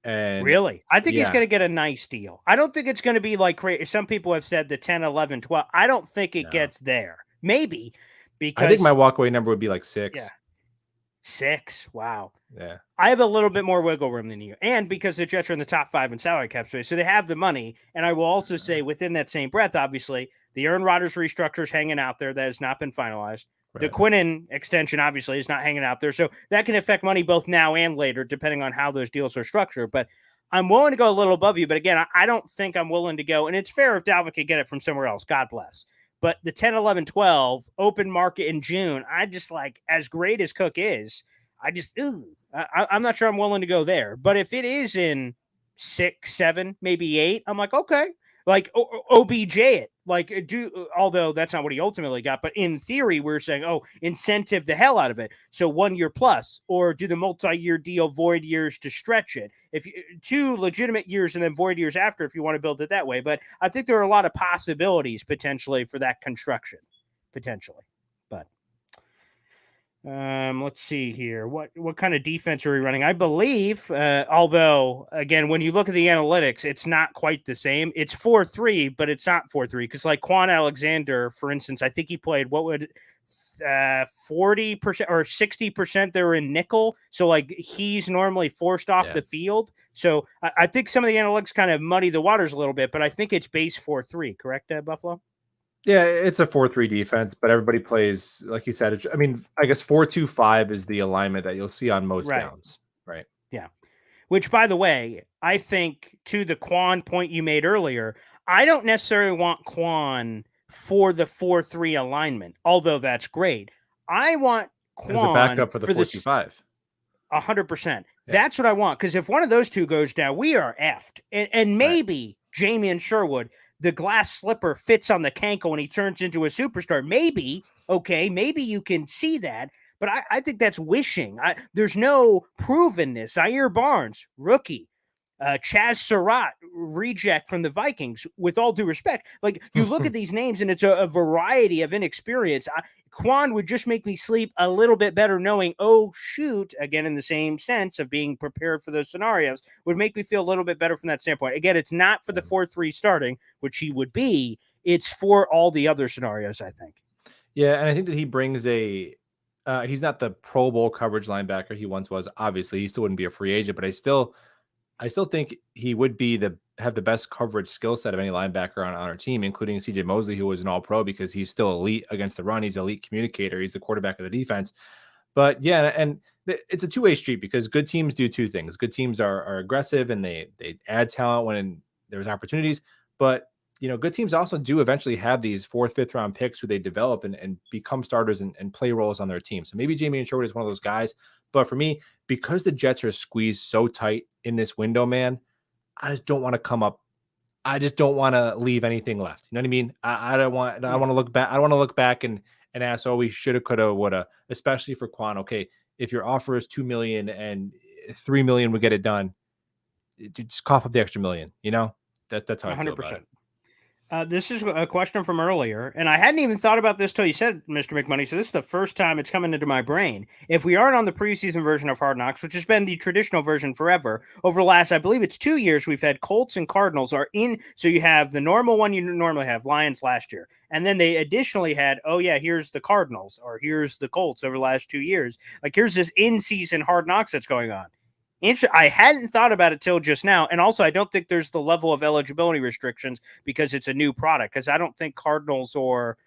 And really, I think he's going to get a nice deal. I don't think it's going to be like some people have said the 10, 11, 12. I don't think it gets there. Maybe. Because I think my walkaway number would be like 6. Yeah. 6. Wow. Yeah. I have a little bit more wiggle room than you. And because the Jets are in the top 5 in salary cap space, so they have the money. And I will also say within that same breath, obviously, the Aaron Rodgers restructure is hanging out there. That has not been finalized. Right. The Quinnen extension, obviously, is not hanging out there. So that can affect money both now and later, depending on how those deals are structured. But I'm willing to go a little above you. But again, I don't think I'm willing to go. And it's fair if Dalvin could get it from somewhere else. God bless. But the 10, 11, 12 open market in June, I just like, as great as Cook is, I'm not sure I'm willing to go there. But if it is in 6, 7, maybe 8, I'm like, okay, like OBJ it. Like although that's not what he ultimately got, but in theory, we're saying, incentive the hell out of it. So 1 year plus, or do the multi-year deal, void years to stretch it. If 2 legitimate years and then void years after, if you want to build it that way. But I think there are a lot of possibilities potentially for that construction, potentially. But let's see here. What kind of defense are we running? I believe, although again, when you look at the analytics, it's not quite the same. It's 4-3, but it's not 4-3 because like Quan Alexander, for instance, I think he played 40% or 60% they were in nickel. So like he's normally forced off the field. So I think some of the analytics kind of muddy the waters a little bit, but I think it's base 4-3, correct, Buffalo? Yeah, it's a 4-3 defense, but everybody plays, like you said, I mean, I guess 4-2-5 is the alignment that you'll see on most downs. Right. Yeah. Which, by the way, I think to the Quan point you made earlier, I don't necessarily want Quan for the 4-3 alignment, although that's great. I want Quan as a backup for the 4-2-5. 100%. That's what I want, because if one of those two goes down, we are effed. And maybe Jamie and Sherwood, the glass slipper fits on the Kanko and he turns into a superstar. Maybe you can see that, but I think that's wishing. There's no provenness. Zaire Barnes, rookie. Chaz Surratt, reject from the Vikings, with all due respect. Like, you look at these names and it's a variety of inexperience. Quan would just make me sleep a little bit better knowing, oh, shoot, again, in the same sense of being prepared for those scenarios, would make me feel a little bit better from that standpoint. Again, it's not for the 4-3 starting, which he would be. It's for all the other scenarios, I think. Yeah, and I think that he brings he's not the Pro Bowl coverage linebacker he once was. Obviously, he still wouldn't be a free agent, but I still think he would have the best coverage skill set of any linebacker on our team, including CJ Mosley, who was an all-pro, because he's still elite against the run. He's an elite communicator. He's the quarterback of the defense. But yeah, and it's a two-way street, because good teams do two things. Good teams are aggressive and they add talent when there's opportunities. But good teams also do eventually have these 4th, 5th round picks who they develop and become starters and play roles on their team. So maybe Jamie Sherwood is one of those guys. But for me, because the Jets are squeezed so tight in this window, man, I just don't want to come up. I just don't want to leave anything left. You know what I mean? I don't want to look back. I don't want to look back and ask, oh, we shoulda, coulda, woulda, especially for Quan. Okay, if your offer is $2 million and $3 million would get it done, just cough up the extra $1 million. That's how I feel about it. This is a question from earlier, and I hadn't even thought about this till you said, Mr. McMoney, so this is the first time it's coming into my brain. If we aren't on the preseason version of Hard Knocks, which has been the traditional version forever, over the last, I believe it's 2 years, we've had Colts and Cardinals are in, so you have the normal one you normally have, Lions last year, and then they additionally had, oh yeah, here's the Cardinals, or here's the Colts over the last 2 years. Like, here's this in-season Hard Knocks that's going on. I hadn't thought about it till just now. And also, I don't think there's the level of eligibility restrictions because it's a new product. Because I don't think Cardinals or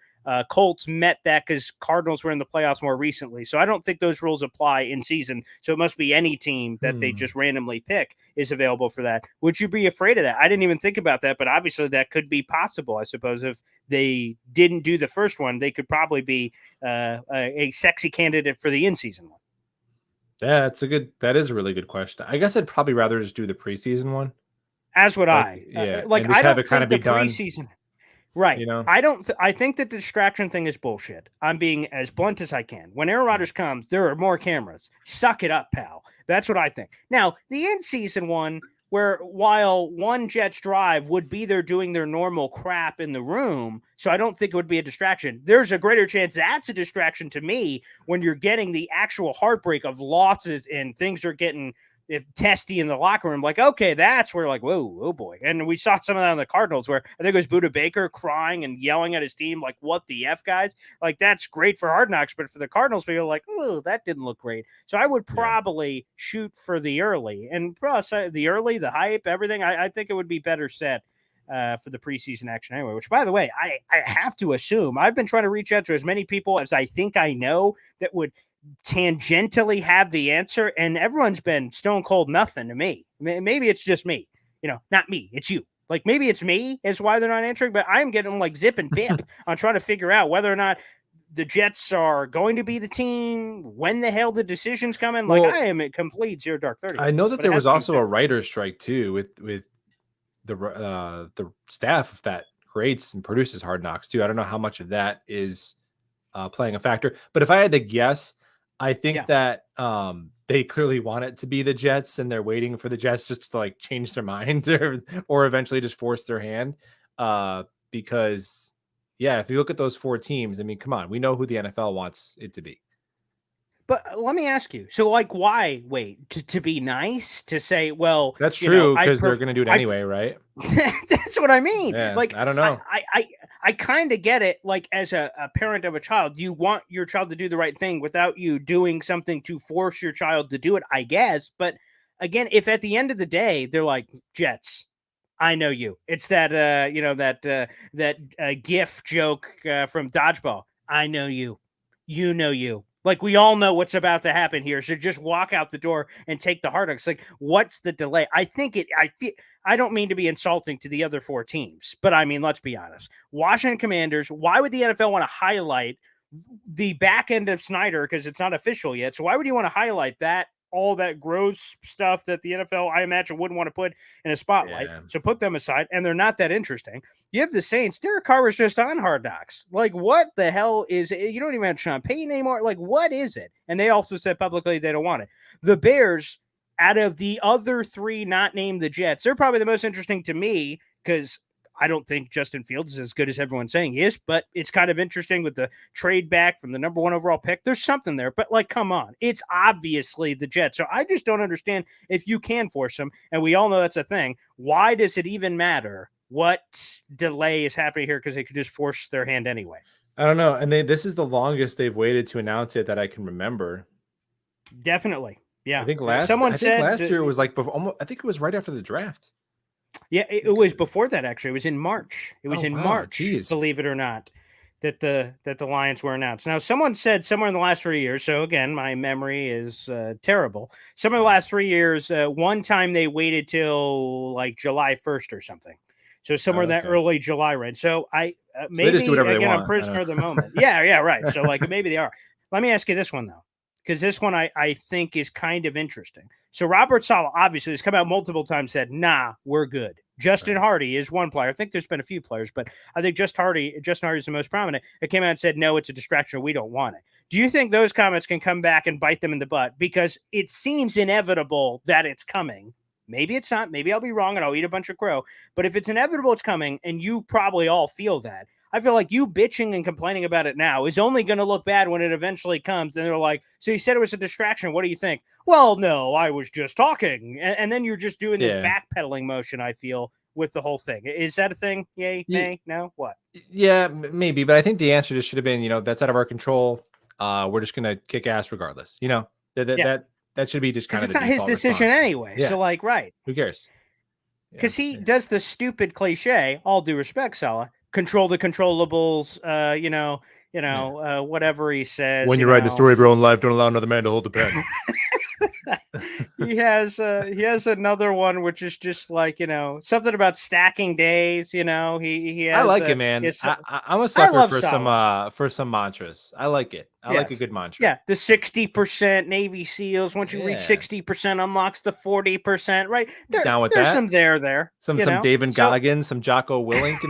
Colts met that, because Cardinals were in the playoffs more recently. So I don't think those rules apply in season. So it must be any team that they just randomly pick is available for that. Would you be afraid of that? I didn't even think about that, but obviously that could be possible. I suppose if they didn't do the first one, they could probably be a sexy candidate for the in-season one. Yeah, that is a really good question. I guess I'd probably rather just do the preseason one. As would I. Yeah. Like, I don't think the preseason. Right. I think that the distraction thing is bullshit. I'm being as blunt as I can. When Aaron Rodgers comes, there are more cameras. Suck it up, pal. That's what I think. Now, the in-season one, where while one Jets drive would be there doing their normal crap in the room, so I don't think it would be a distraction. There's a greater chance that's a distraction to me when you're getting the actual heartbreak of losses and things are getting testy in the locker room. Like, okay, that's where, like, whoa, oh boy. And we saw some of that on the Cardinals, where I think it was Budda Baker crying and yelling at his team, like, what the F, guys? Like, that's great for Hard Knocks, but for the Cardinals, people are like, oh, that didn't look great. So I would probably shoot for the early. And plus, the early, the hype, everything, I think it would be better set for the preseason action anyway, which, by the way, I have to assume, I've been trying to reach out to as many people as I think I know that would tangentially have the answer, and everyone's been stone cold nothing to me. Maybe it's just me, not me, it's you. Like, maybe it's me is why they're not answering, but I'm getting like zip and bip on trying to figure out whether or not the Jets are going to be the team, when the hell the decision's coming. Like, I am at complete Zero Dark 30. I know that there was also a writer's strike too with the staff that creates and produces Hard Knocks too. I don't know how much of that is playing a factor, but if I had to guess, I think that they clearly want it to be the Jets, and they're waiting for the Jets just to like change their mind or eventually just force their hand. Because if you look at those 4 teams, I mean, come on, we know who the NFL wants it to be. But let me ask you, so like, why wait to be nice, to say, well, that's true, because they're going to do it anyway, right? That's what I mean. Yeah, like, I don't know. I kind of get it. Like, as a parent of a child, you want your child to do the right thing without you doing something to force your child to do it, I guess. But again, if at the end of the day, they're like, Jets, I know you. It's that, that GIF joke from Dodgeball. I know you. You know you. Like, we all know what's about to happen here. So just walk out the door and take the Hard Knocks. Like, what's the delay? I don't mean to be insulting to the other 4 teams, but I mean, let's be honest. Washington Commanders, why would the NFL want to highlight the back end of Snyder? Because it's not official yet. So why would you want to highlight that? All that gross stuff that the NFL, I imagine, wouldn't want to put in a spotlight. Yeah. So put them aside, and they're not that interesting. You have the Saints. Derek Carr was just on Hard Knocks. Like, what the hell is it? You don't even have Sean Payton anymore. Like, what is it? And they also said publicly they don't want it. The Bears, out of the other three not named the Jets, they're probably the most interesting to me because I don't think Justin Fields is as good as everyone's saying he is, but it's kind of interesting with the trade back from the number 1 overall pick. There's something there, but like, come on, it's obviously the Jets. So I just don't understand if you can force them, and we all know that's a thing. Why does it even matter what delay is happening here? Because they could just force their hand anyway. I don't know. And this is the longest they've waited to announce it that I can remember. Definitely. Yeah. I think last year was like before, I think it was right after the draft. Yeah, it was before that, actually. It was in March. It was March, geez. Believe it or not, that the Lions were announced. Now, someone said somewhere in the last 3 years, so again, my memory is terrible. Some of the last 3 years, one time they waited till like July 1st or something. So somewhere in that early July range. So maybe, they just do whatever again, they want. I'm prisoner of the moment. Yeah, right. So like maybe they are. Let me ask you this one, though, because this one I think is kind of interesting. So Robert Saleh obviously has come out multiple times, said, nah, we're good. Justin Hardy is one player. I think there's been a few players, but I think Justin Hardy is the most prominent. It came out and said, no, it's a distraction. We don't want it. Do you think those comments can come back and bite them in the butt? Because it seems inevitable that it's coming. Maybe it's not. Maybe I'll be wrong and I'll eat a bunch of crow. But if it's inevitable it's coming, and you probably all feel that, I feel like you bitching and complaining about it now is only going to look bad when it eventually comes. And they're like, so you said it was a distraction. What do you think? Well, no, I was just talking. And then you're just doing this backpedaling motion, I feel, with the whole thing. Is that a thing? Yay, nay, no, what? Yeah, maybe. But I think the answer just should have been, that's out of our control. We're just going to kick ass regardless. That should be just kind of it's not his decision anyway. Yeah. So like, right. Who cares? Because he does the stupid cliche, all due respect, Saleh, control the controllables, whatever he says. When you're writing the story of your own life, don't allow another man to hold the pen. He has another one which is just like, something about stacking days. He has, I like it, man. I'm a sucker for some mantras. I like it. I like a good mantra. Yeah, the 60% Navy SEALs. Once you reach 60%, unlocks the 40%. Right? Down with there's that. some there. Some David Goggins, some Jocko Willink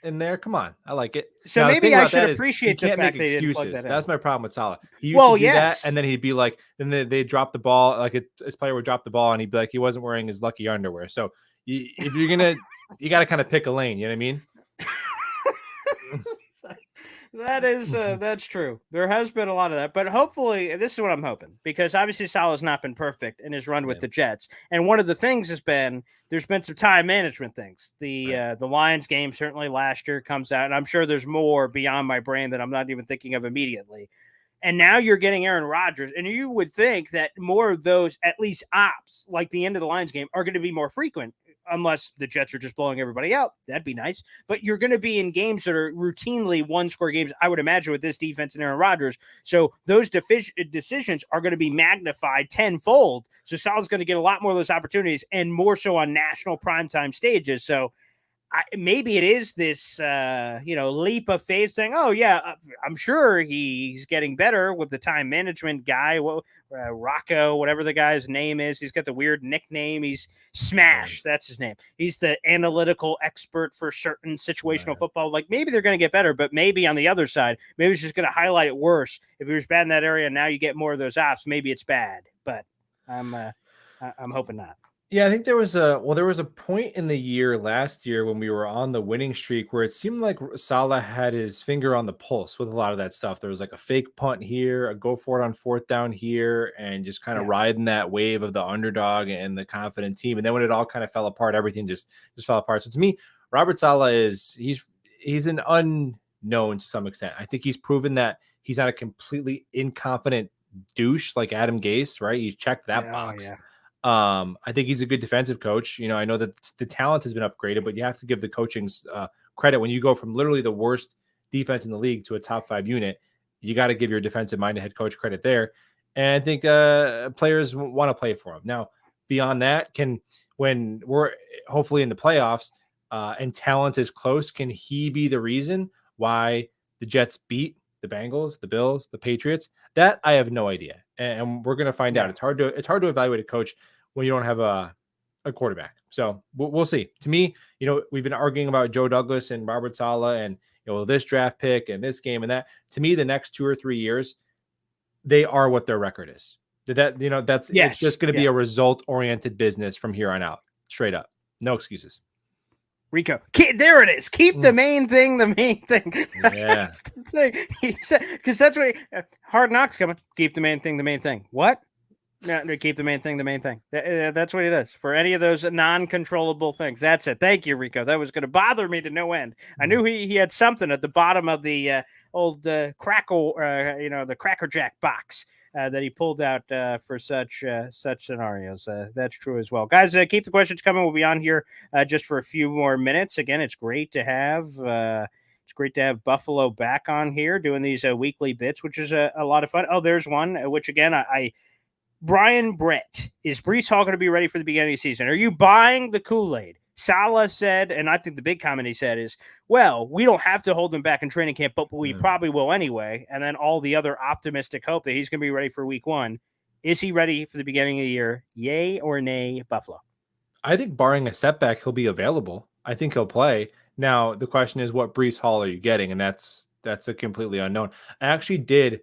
in there. Come on, I like it. So now, maybe I should appreciate the fact they didn't plug that in. That's my problem with Saleh. He used to do that, and then he'd be like, then they drop the ball, like his player would drop the ball, and he'd be like, he wasn't wearing his lucky underwear. So if you're gonna, you got to kind of pick a lane. You know what I mean? That is that's true. There has been a lot of that, but hopefully this is what I'm hoping, because obviously Saleh's not been perfect in his run with the Jets, and one of the things has been there's been some time management things. The Lions game certainly last year comes out, and I'm sure there's more beyond my brain that I'm not even thinking of immediately. And now you're getting Aaron Rodgers, and you would think that more of those, at least ops, like the end of the Lions game, are going to be more frequent, unless the Jets are just blowing everybody out. That'd be nice. But you're going to be in games that are routinely one-score games, I would imagine, with this defense and Aaron Rodgers. So those decisions are going to be magnified tenfold. So Saleh's going to get a lot more of those opportunities, and more so on national primetime stages. So maybe it is this, leap of faith saying, oh, yeah, I'm sure he's getting better with the time management guy, Rocco, whatever the guy's name is. He's got the weird nickname. He's Smash. That's his name. He's the analytical expert for certain situational football. Like, maybe they're going to get better, but maybe on the other side, maybe it's just going to highlight it worse. If he was bad in that area and now you get more of those ops, maybe it's bad. But I'm hoping not. Yeah, I think there was a point in the year last year when we were on the winning streak where it seemed like Saleh had his finger on the pulse with a lot of that stuff. There was like a fake punt here, a go for it on fourth down here, and just kind of riding that wave of the underdog and the confident team. And then when it all kind of fell apart, everything just fell apart. So to me, Robert Saleh he's an unknown to some extent. I think he's proven that he's not a completely incompetent douche like Adam Gase, right? He's checked that box. Yeah. I think he's a good defensive coach. I know that the talent has been upgraded, but you have to give the coaching credit. When you go from literally the worst defense in the league to a top 5 unit, you got to give your defensive-minded head coach credit there. And I think players want to play for him. Now, beyond that, when we're hopefully in the playoffs and talent is close, can he be the reason why the Jets beat the Bengals, the Bills, the Patriots? That I have no idea. And we're going to find out. It's hard to evaluate a coach when you don't have a quarterback. So we'll see. To me, we've been arguing about Joe Douglas and Robert Saleh and, this draft pick and this game and that. To me, the next 2 or 3 years, they are what their record is. Did that, it's Yes. just going to be a result-oriented business from here on out. Straight up. No excuses. Rico, there it is. Keep the main thing the main thing. Yeah. That's the thing. He said, because that's what Hard Knocks coming. Keep the main thing the main thing. What? No, keep the main thing the main thing. That's what he does for any of those non-controllable things. That's it. Thank you, Rico. That was going to bother me to no end. I knew he had something at the bottom of the old crackle, the Cracker Jack box that he pulled out for such scenarios. That's true as well, guys. Keep the questions coming. We'll be on here just for a few more minutes. Again, it's great to have. It's great to have Buffalo back on here doing these weekly bits, which is a lot of fun. Oh, there's one, which again, Brian Brett, is Breece Hall going to be ready for the beginning of the season? Are you buying the Kool-Aid? Salah said, and I think the big comment he said is, well, we don't have to hold him back in training camp, but we probably will anyway. And then all the other optimistic hope that he's going to be ready for week 1. Is he ready for the beginning of the year? Yay or nay, Buffalo? I think barring a setback, he'll be available. I think he'll play. Now, the question is, what Breece Hall are you getting? And that's a completely unknown. I actually did.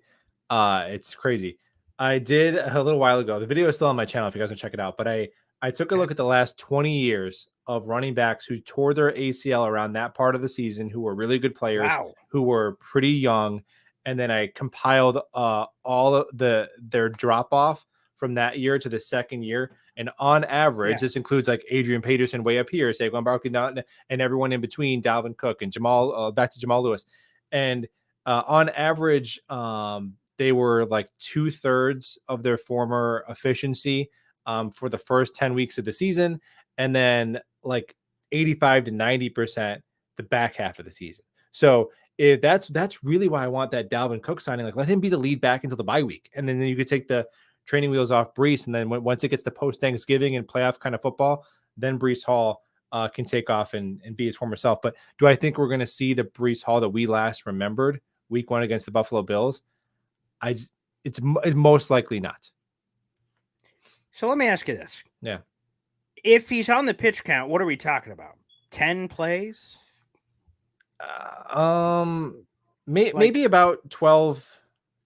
It's crazy. I did a little while ago. The video is still on my channel if you guys want to check it out. But I took a look at the last 20 years of running backs who tore their ACL around that part of the season, who were really good players, who were pretty young. And then I compiled all of their drop off from that year to the second year. And on average, this includes like Adrian Peterson way up here, Saquon Barkley down, and everyone in between, Dalvin Cook and back to Jamal Lewis. And on average, they were like 2/3 of their former efficiency for the first 10 weeks of the season. And then like 85 to 90% the back half of the season. So that's really why I want that Dalvin Cook signing. Like, let him be the lead back until the bye week. And then you could take the training wheels off Breece. And then once it gets to post-Thanksgiving and playoff kind of football, then Breece Hall can take off and be his former self. But do I think we're going to see the Breece Hall that we last remembered week 1 against the Buffalo Bills? It's most likely not. So let me ask you this. Yeah. If he's on the pitch count, what are we talking about? 10 plays? Maybe about 12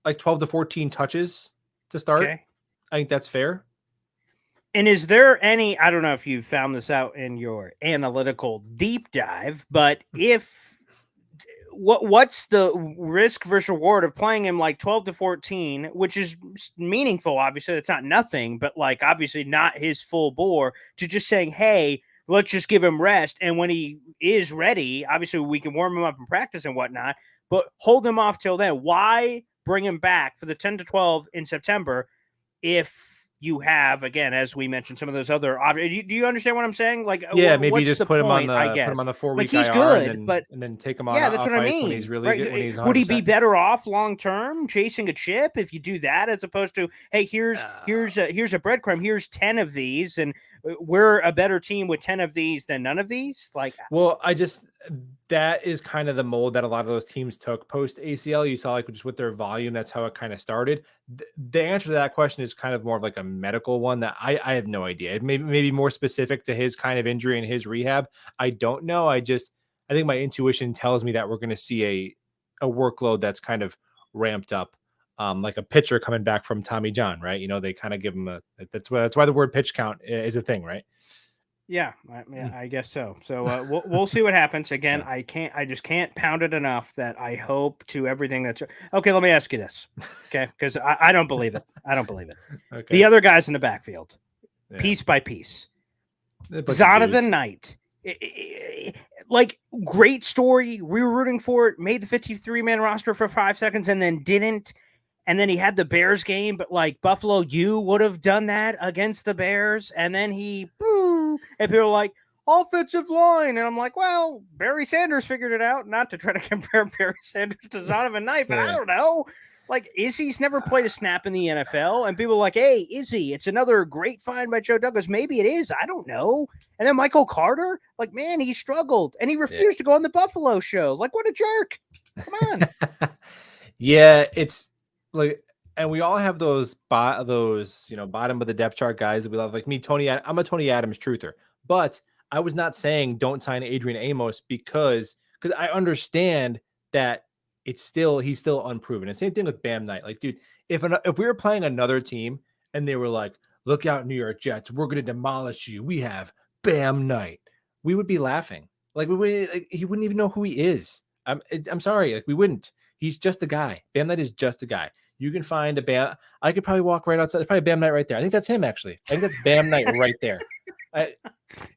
to 14 touches to start. Okay. I think that's fair. And is there any, I don't know if you found this out in your analytical deep dive, but what's the risk versus reward of playing him like 12 to 14, which is meaningful? Obviously, it's not nothing, but like obviously not his full bore, to just saying, hey, let's just give him rest. And when he is ready, obviously we can warm him up in practice and whatnot, but hold him off till then. Why bring him back for the 10 to 12 in September if you have, again, as we mentioned, some of those other do you understand what I'm saying? Like, yeah, maybe you just put him on the 4-week he's IR good, and then take him on. Yeah, that's what I mean. When he's really good, when he's 100%. Would he be better off long term chasing a chip if you do that, as opposed to, hey, here's a breadcrumb, here's 10 of these, and we're a better team with 10 of these than none of these? Like, well, that is kind of the mold that a lot of those teams took post ACL. You saw like just with their volume, that's how it kind of started. The answer to that question is kind of more of like a medical one that I have no idea. It may be more specific to his kind of injury and his rehab. I don't know. I think my intuition tells me that we're going to see a workload that's kind of ramped up, like a pitcher coming back from Tommy John, right? They kind of give him that's why the word pitch count is a thing, right? Yeah, I guess so. So we'll see what happens. Again, yeah. I just can't pound it enough that I hope to everything that's okay. Let me ask you this, okay? Because I don't believe it. I don't believe it. Okay. The other guys in the backfield, piece by piece. Zonovan Knight, like, great story. We were rooting for it. Made the 53-man roster for 5 seconds and then didn't. And then he had the Bears game, but like Buffalo, you would have done that against the Bears. And then and people are like, offensive line. And I'm like, well, Barry Sanders figured it out. Not to try to compare Barry Sanders to Zonovan Knight, but I don't know. Like, Izzy's never played a snap in the NFL. And people are like, hey, Izzy, it's another great find by Joe Douglas. Maybe it is. I don't know. And then Michael Carter, like, man, he struggled. And he refused to go on the Buffalo show. Like, what a jerk. Come on. Yeah, it's like, and we all have those bottom of the depth chart guys that we love. Like me, I'm a Tony Adams truther, but I was not saying don't sign Adrian Amos because I understand that he's still unproven. And same thing with Bam Knight. Like, dude, if we were playing another team and they were like, look out, New York Jets, we're going to demolish you. We have Bam Knight. We would be laughing. Like, he wouldn't even know who he is. I'm sorry. Like, we wouldn't. He's just a guy. Bam Knight is just a guy. You can find a Bam. I could probably walk right outside. There's probably Bam Knight right there. I think that's him, actually. I think that's Bam Knight right there.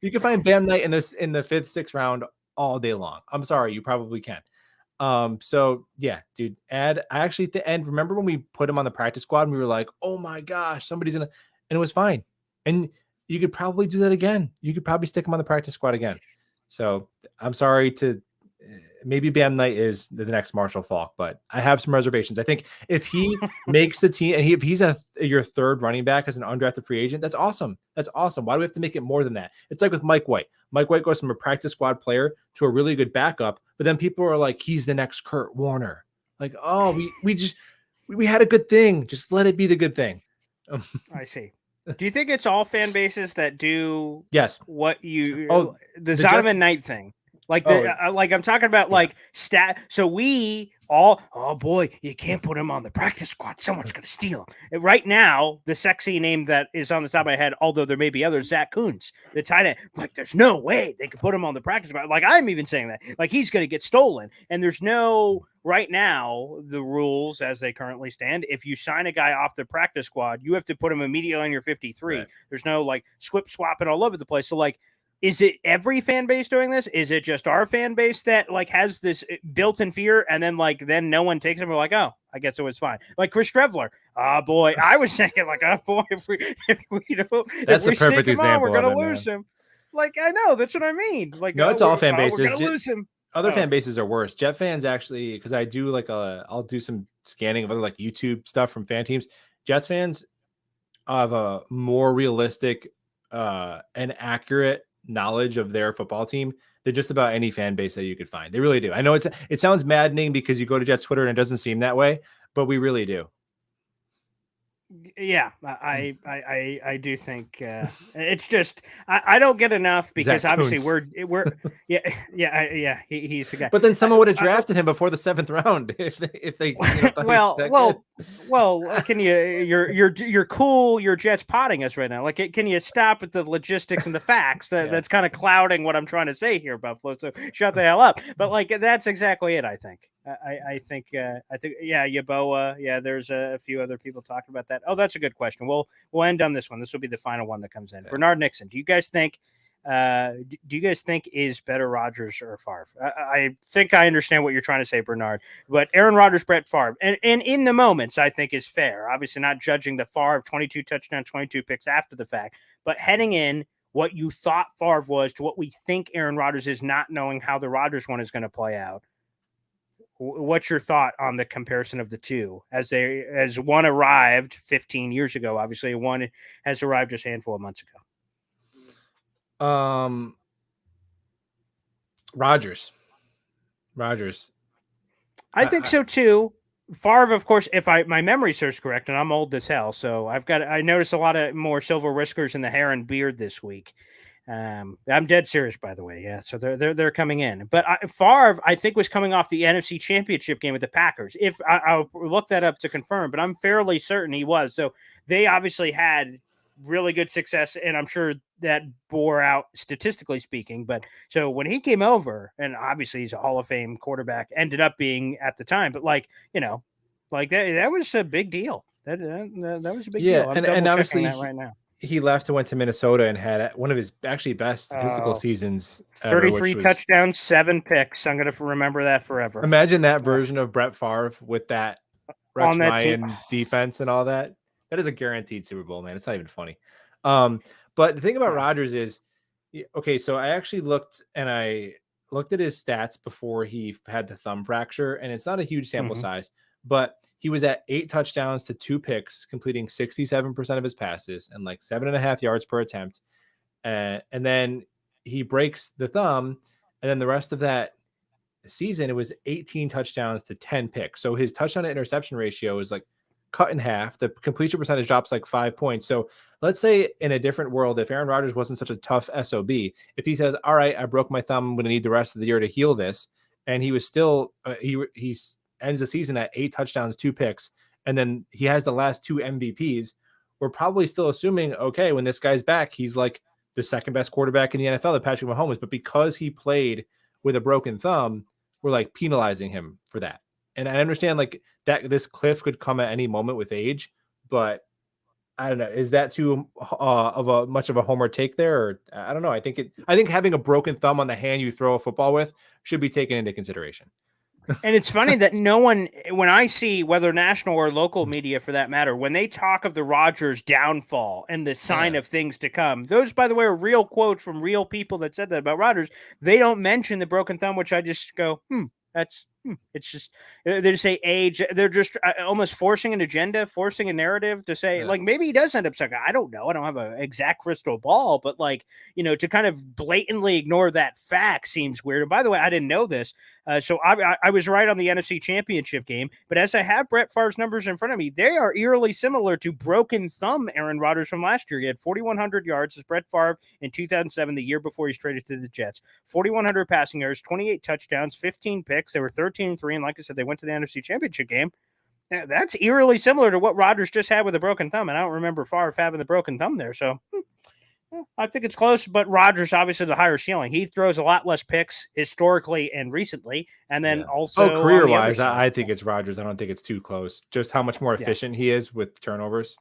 You can find Bam Knight in the 5th, 6th round all day long. I'm sorry. You probably can. So yeah, dude, and remember when we put him on the practice squad and we were like, oh my gosh, somebody's and it was fine. And you could probably do that again. You could probably stick him on the practice squad again. So I'm sorry maybe Bam Knight is the next Marshall Faulk, but I have some reservations. I think if he makes the team and if he's your 3rd running back as an undrafted free agent, that's awesome. That's awesome. Why do we have to make it more than that? It's like with Mike White. Mike White goes from a practice squad player to a really good backup, but then people are like, he's the next Kurt Warner. Like, oh, we had a good thing. Just let it be the good thing. I see. Do you think it's all fan bases that do what you the Zonovan Knight thing? Like like I'm talking about like stat. So we all, oh boy, you can't put him on the practice squad. Someone's gonna steal him. And right now, the sexy name that is on the top of my head, although there may be others, Zach Kuntz, the tight end. Like, there's no way they could put him on the practice squad. Like, I'm even saying that. Like, he's gonna get stolen. And there's no right now the rules as they currently stand. If you sign a guy off the practice squad, you have to put him immediately on your 53. Right. There's no like swapping all over the place. So like, is it every fan base doing this? Is it just our fan base that like has this built-in fear, and then no one takes him? We're like, oh, I guess it was fine. Like Chris Trevler. Oh boy, I was thinking like, oh boy, if we don't, that's a perfect example. We're gonna lose him. Like, I know, that's what I mean. Like, no, it's all fan bases. We're gonna lose him. Other fan bases are worse. Jet fans actually, because I do I'll do some scanning of other like YouTube stuff from fan teams. Jets fans have a more realistic and accurate knowledge of their football team than just about any fan base that you could find. They really do. I know it sounds maddening because you go to Jets Twitter and it doesn't seem that way, but we really do. Yeah, I do think it's just I don't get enough because Zach obviously Kuntz. we're he's the guy. But then someone would have drafted him before the 7th round if they well, can you're cool. You're Jets potting us right now. Like, can you stop at the logistics and the facts that's kind of clouding what I'm trying to say here, Buffalo? So shut the hell up. But like, that's exactly it. I think. I think Yeboah. Yeah, there's a few other people talking about that. Oh, that's a good question. We'll end on this one. This will be the final one that comes in. Yeah. Bernard Nixon. Do you guys think is better Rodgers or Favre? I think I understand what you're trying to say, Bernard. But Aaron Rodgers, Brett Favre, and in the moments, I think is fair. Obviously, not judging the Favre 22 touchdowns, 22 picks after the fact, but heading in what you thought Favre was to what we think Aaron Rodgers is, not knowing how the Rodgers one is going to play out. What's your thought on the comparison of the two as one arrived 15 years ago? Obviously, one has arrived just a handful of months ago. Rodgers. I think so too. Favre, of course, if my memory serves correct, and I'm old as hell, so I noticed a lot of more silver whiskers in the hair and beard this week. I'm dead serious, by the way. Yeah, so they're coming in. But Favre, I think, was coming off the NFC Championship game with the Packers. If I'll look that up to confirm, but I'm fairly certain he was. So they obviously had really good success, and I'm sure that bore out statistically speaking. But so when he came over, and obviously he's a Hall of Fame quarterback, ended up being at the time, but like that was a big deal. That was a big deal. I'm and obviously that right now. He left and went to Minnesota and had one of his actually best statistical seasons ever, 33 touchdowns, 7 picks. I'm going to remember that forever. Imagine that version of Brett Favre with that Rex Ryan defense and all that. That is a guaranteed Super Bowl, man. It's not even funny. But the thing about Rodgers is, okay, so I actually looked at his stats before he had the thumb fracture, and it's not a huge sample size, but he was at 8 touchdowns to 2 picks, completing 67% of his passes and like 7.5 yards per attempt. And then he breaks the thumb. And then the rest of that season, it was 18 touchdowns to 10 picks. So his touchdown to interception ratio is like cut in half. The completion percentage drops like 5 points. So let's say in a different world, if Aaron Rodgers wasn't such a tough SOB, if he says, all right, I broke my thumb, I'm going to need the rest of the year to heal this. And he was still, he's ends the season at 8 touchdowns, 2 picks, and then he has the last 2 MVPs. we're probably still assuming, okay, when this guy's back, he's like the second best quarterback in the NFL, that Patrick Mahomes. But because he played with a broken thumb, we're like penalizing him for that. And I understand like that this cliff could come at any moment with age, but I don't know. Is that too much of a homer take there? Or I don't know. I think having a broken thumb on the hand you throw a football with should be taken into consideration. And it's funny that no one, when I see, whether national or local media for that matter, when they talk of the Rodgers downfall and the sign of things to come, those, by the way, are real quotes from real people that said that about Rodgers. They don't mention the broken thumb, which I just go, it's just, they just say age. They're just almost forcing an agenda, forcing a narrative to say, like, maybe he does end up sucking. I don't know. I don't have an exact crystal ball, but like, to kind of blatantly ignore that fact seems weird. And by the way, I didn't know this. So I was right on the NFC Championship game, but as I have Brett Favre's numbers in front of me, they are eerily similar to broken thumb Aaron Rodgers from last year. He had 4,100 yards as Brett Favre in 2007, the year before he's traded to the Jets. 4,100 passing yards, 28 touchdowns, 15 picks. They were 13-3, and like I said, they went to the NFC Championship game. That's eerily similar to what Rodgers just had with a broken thumb, and I don't remember Favre having the broken thumb there, so I think it's close, but Rodgers obviously the higher ceiling. He throws a lot less picks historically and recently, and then also career-wise, I think it's Rodgers. I don't think it's too close. Just how much more efficient he is with turnovers.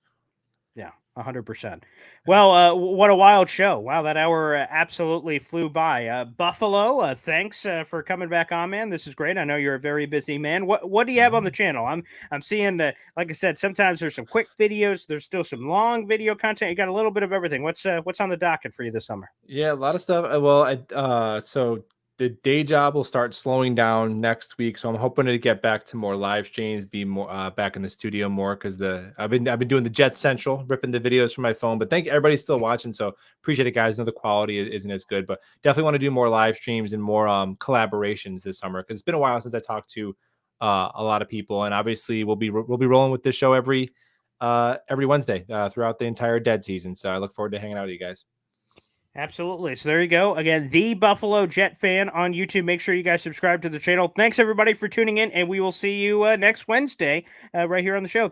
Yeah, 100%. Well, what a wild show. Wow, that hour absolutely flew by. Buffalo, thanks for coming back on, man. This is great. I know you're a very busy man. What do you have on the channel? I'm seeing, like I said, sometimes there's some quick videos. There's still some long video content. You got a little bit of everything. What's on the docket for you this summer? Yeah, a lot of stuff. Well, so the day job will start slowing down next week, so I'm hoping to get back to more live streams, be more back in the studio more, because I've been doing the Jet Central, ripping the videos from my phone. But thank everybody's still watching, so appreciate it, guys. I know the quality isn't as good, but definitely want to do more live streams and more collaborations this summer, because it's been a while since I talked to a lot of people, and obviously we'll be rolling with this show every Wednesday throughout the entire dead season. So I look forward to hanging out with you guys. Absolutely. So there you go. Again, the Buffalo Jet Fan on YouTube. Make sure you guys subscribe to the channel. Thanks, everybody, for tuning in, and we will see you next Wednesday right here on the show.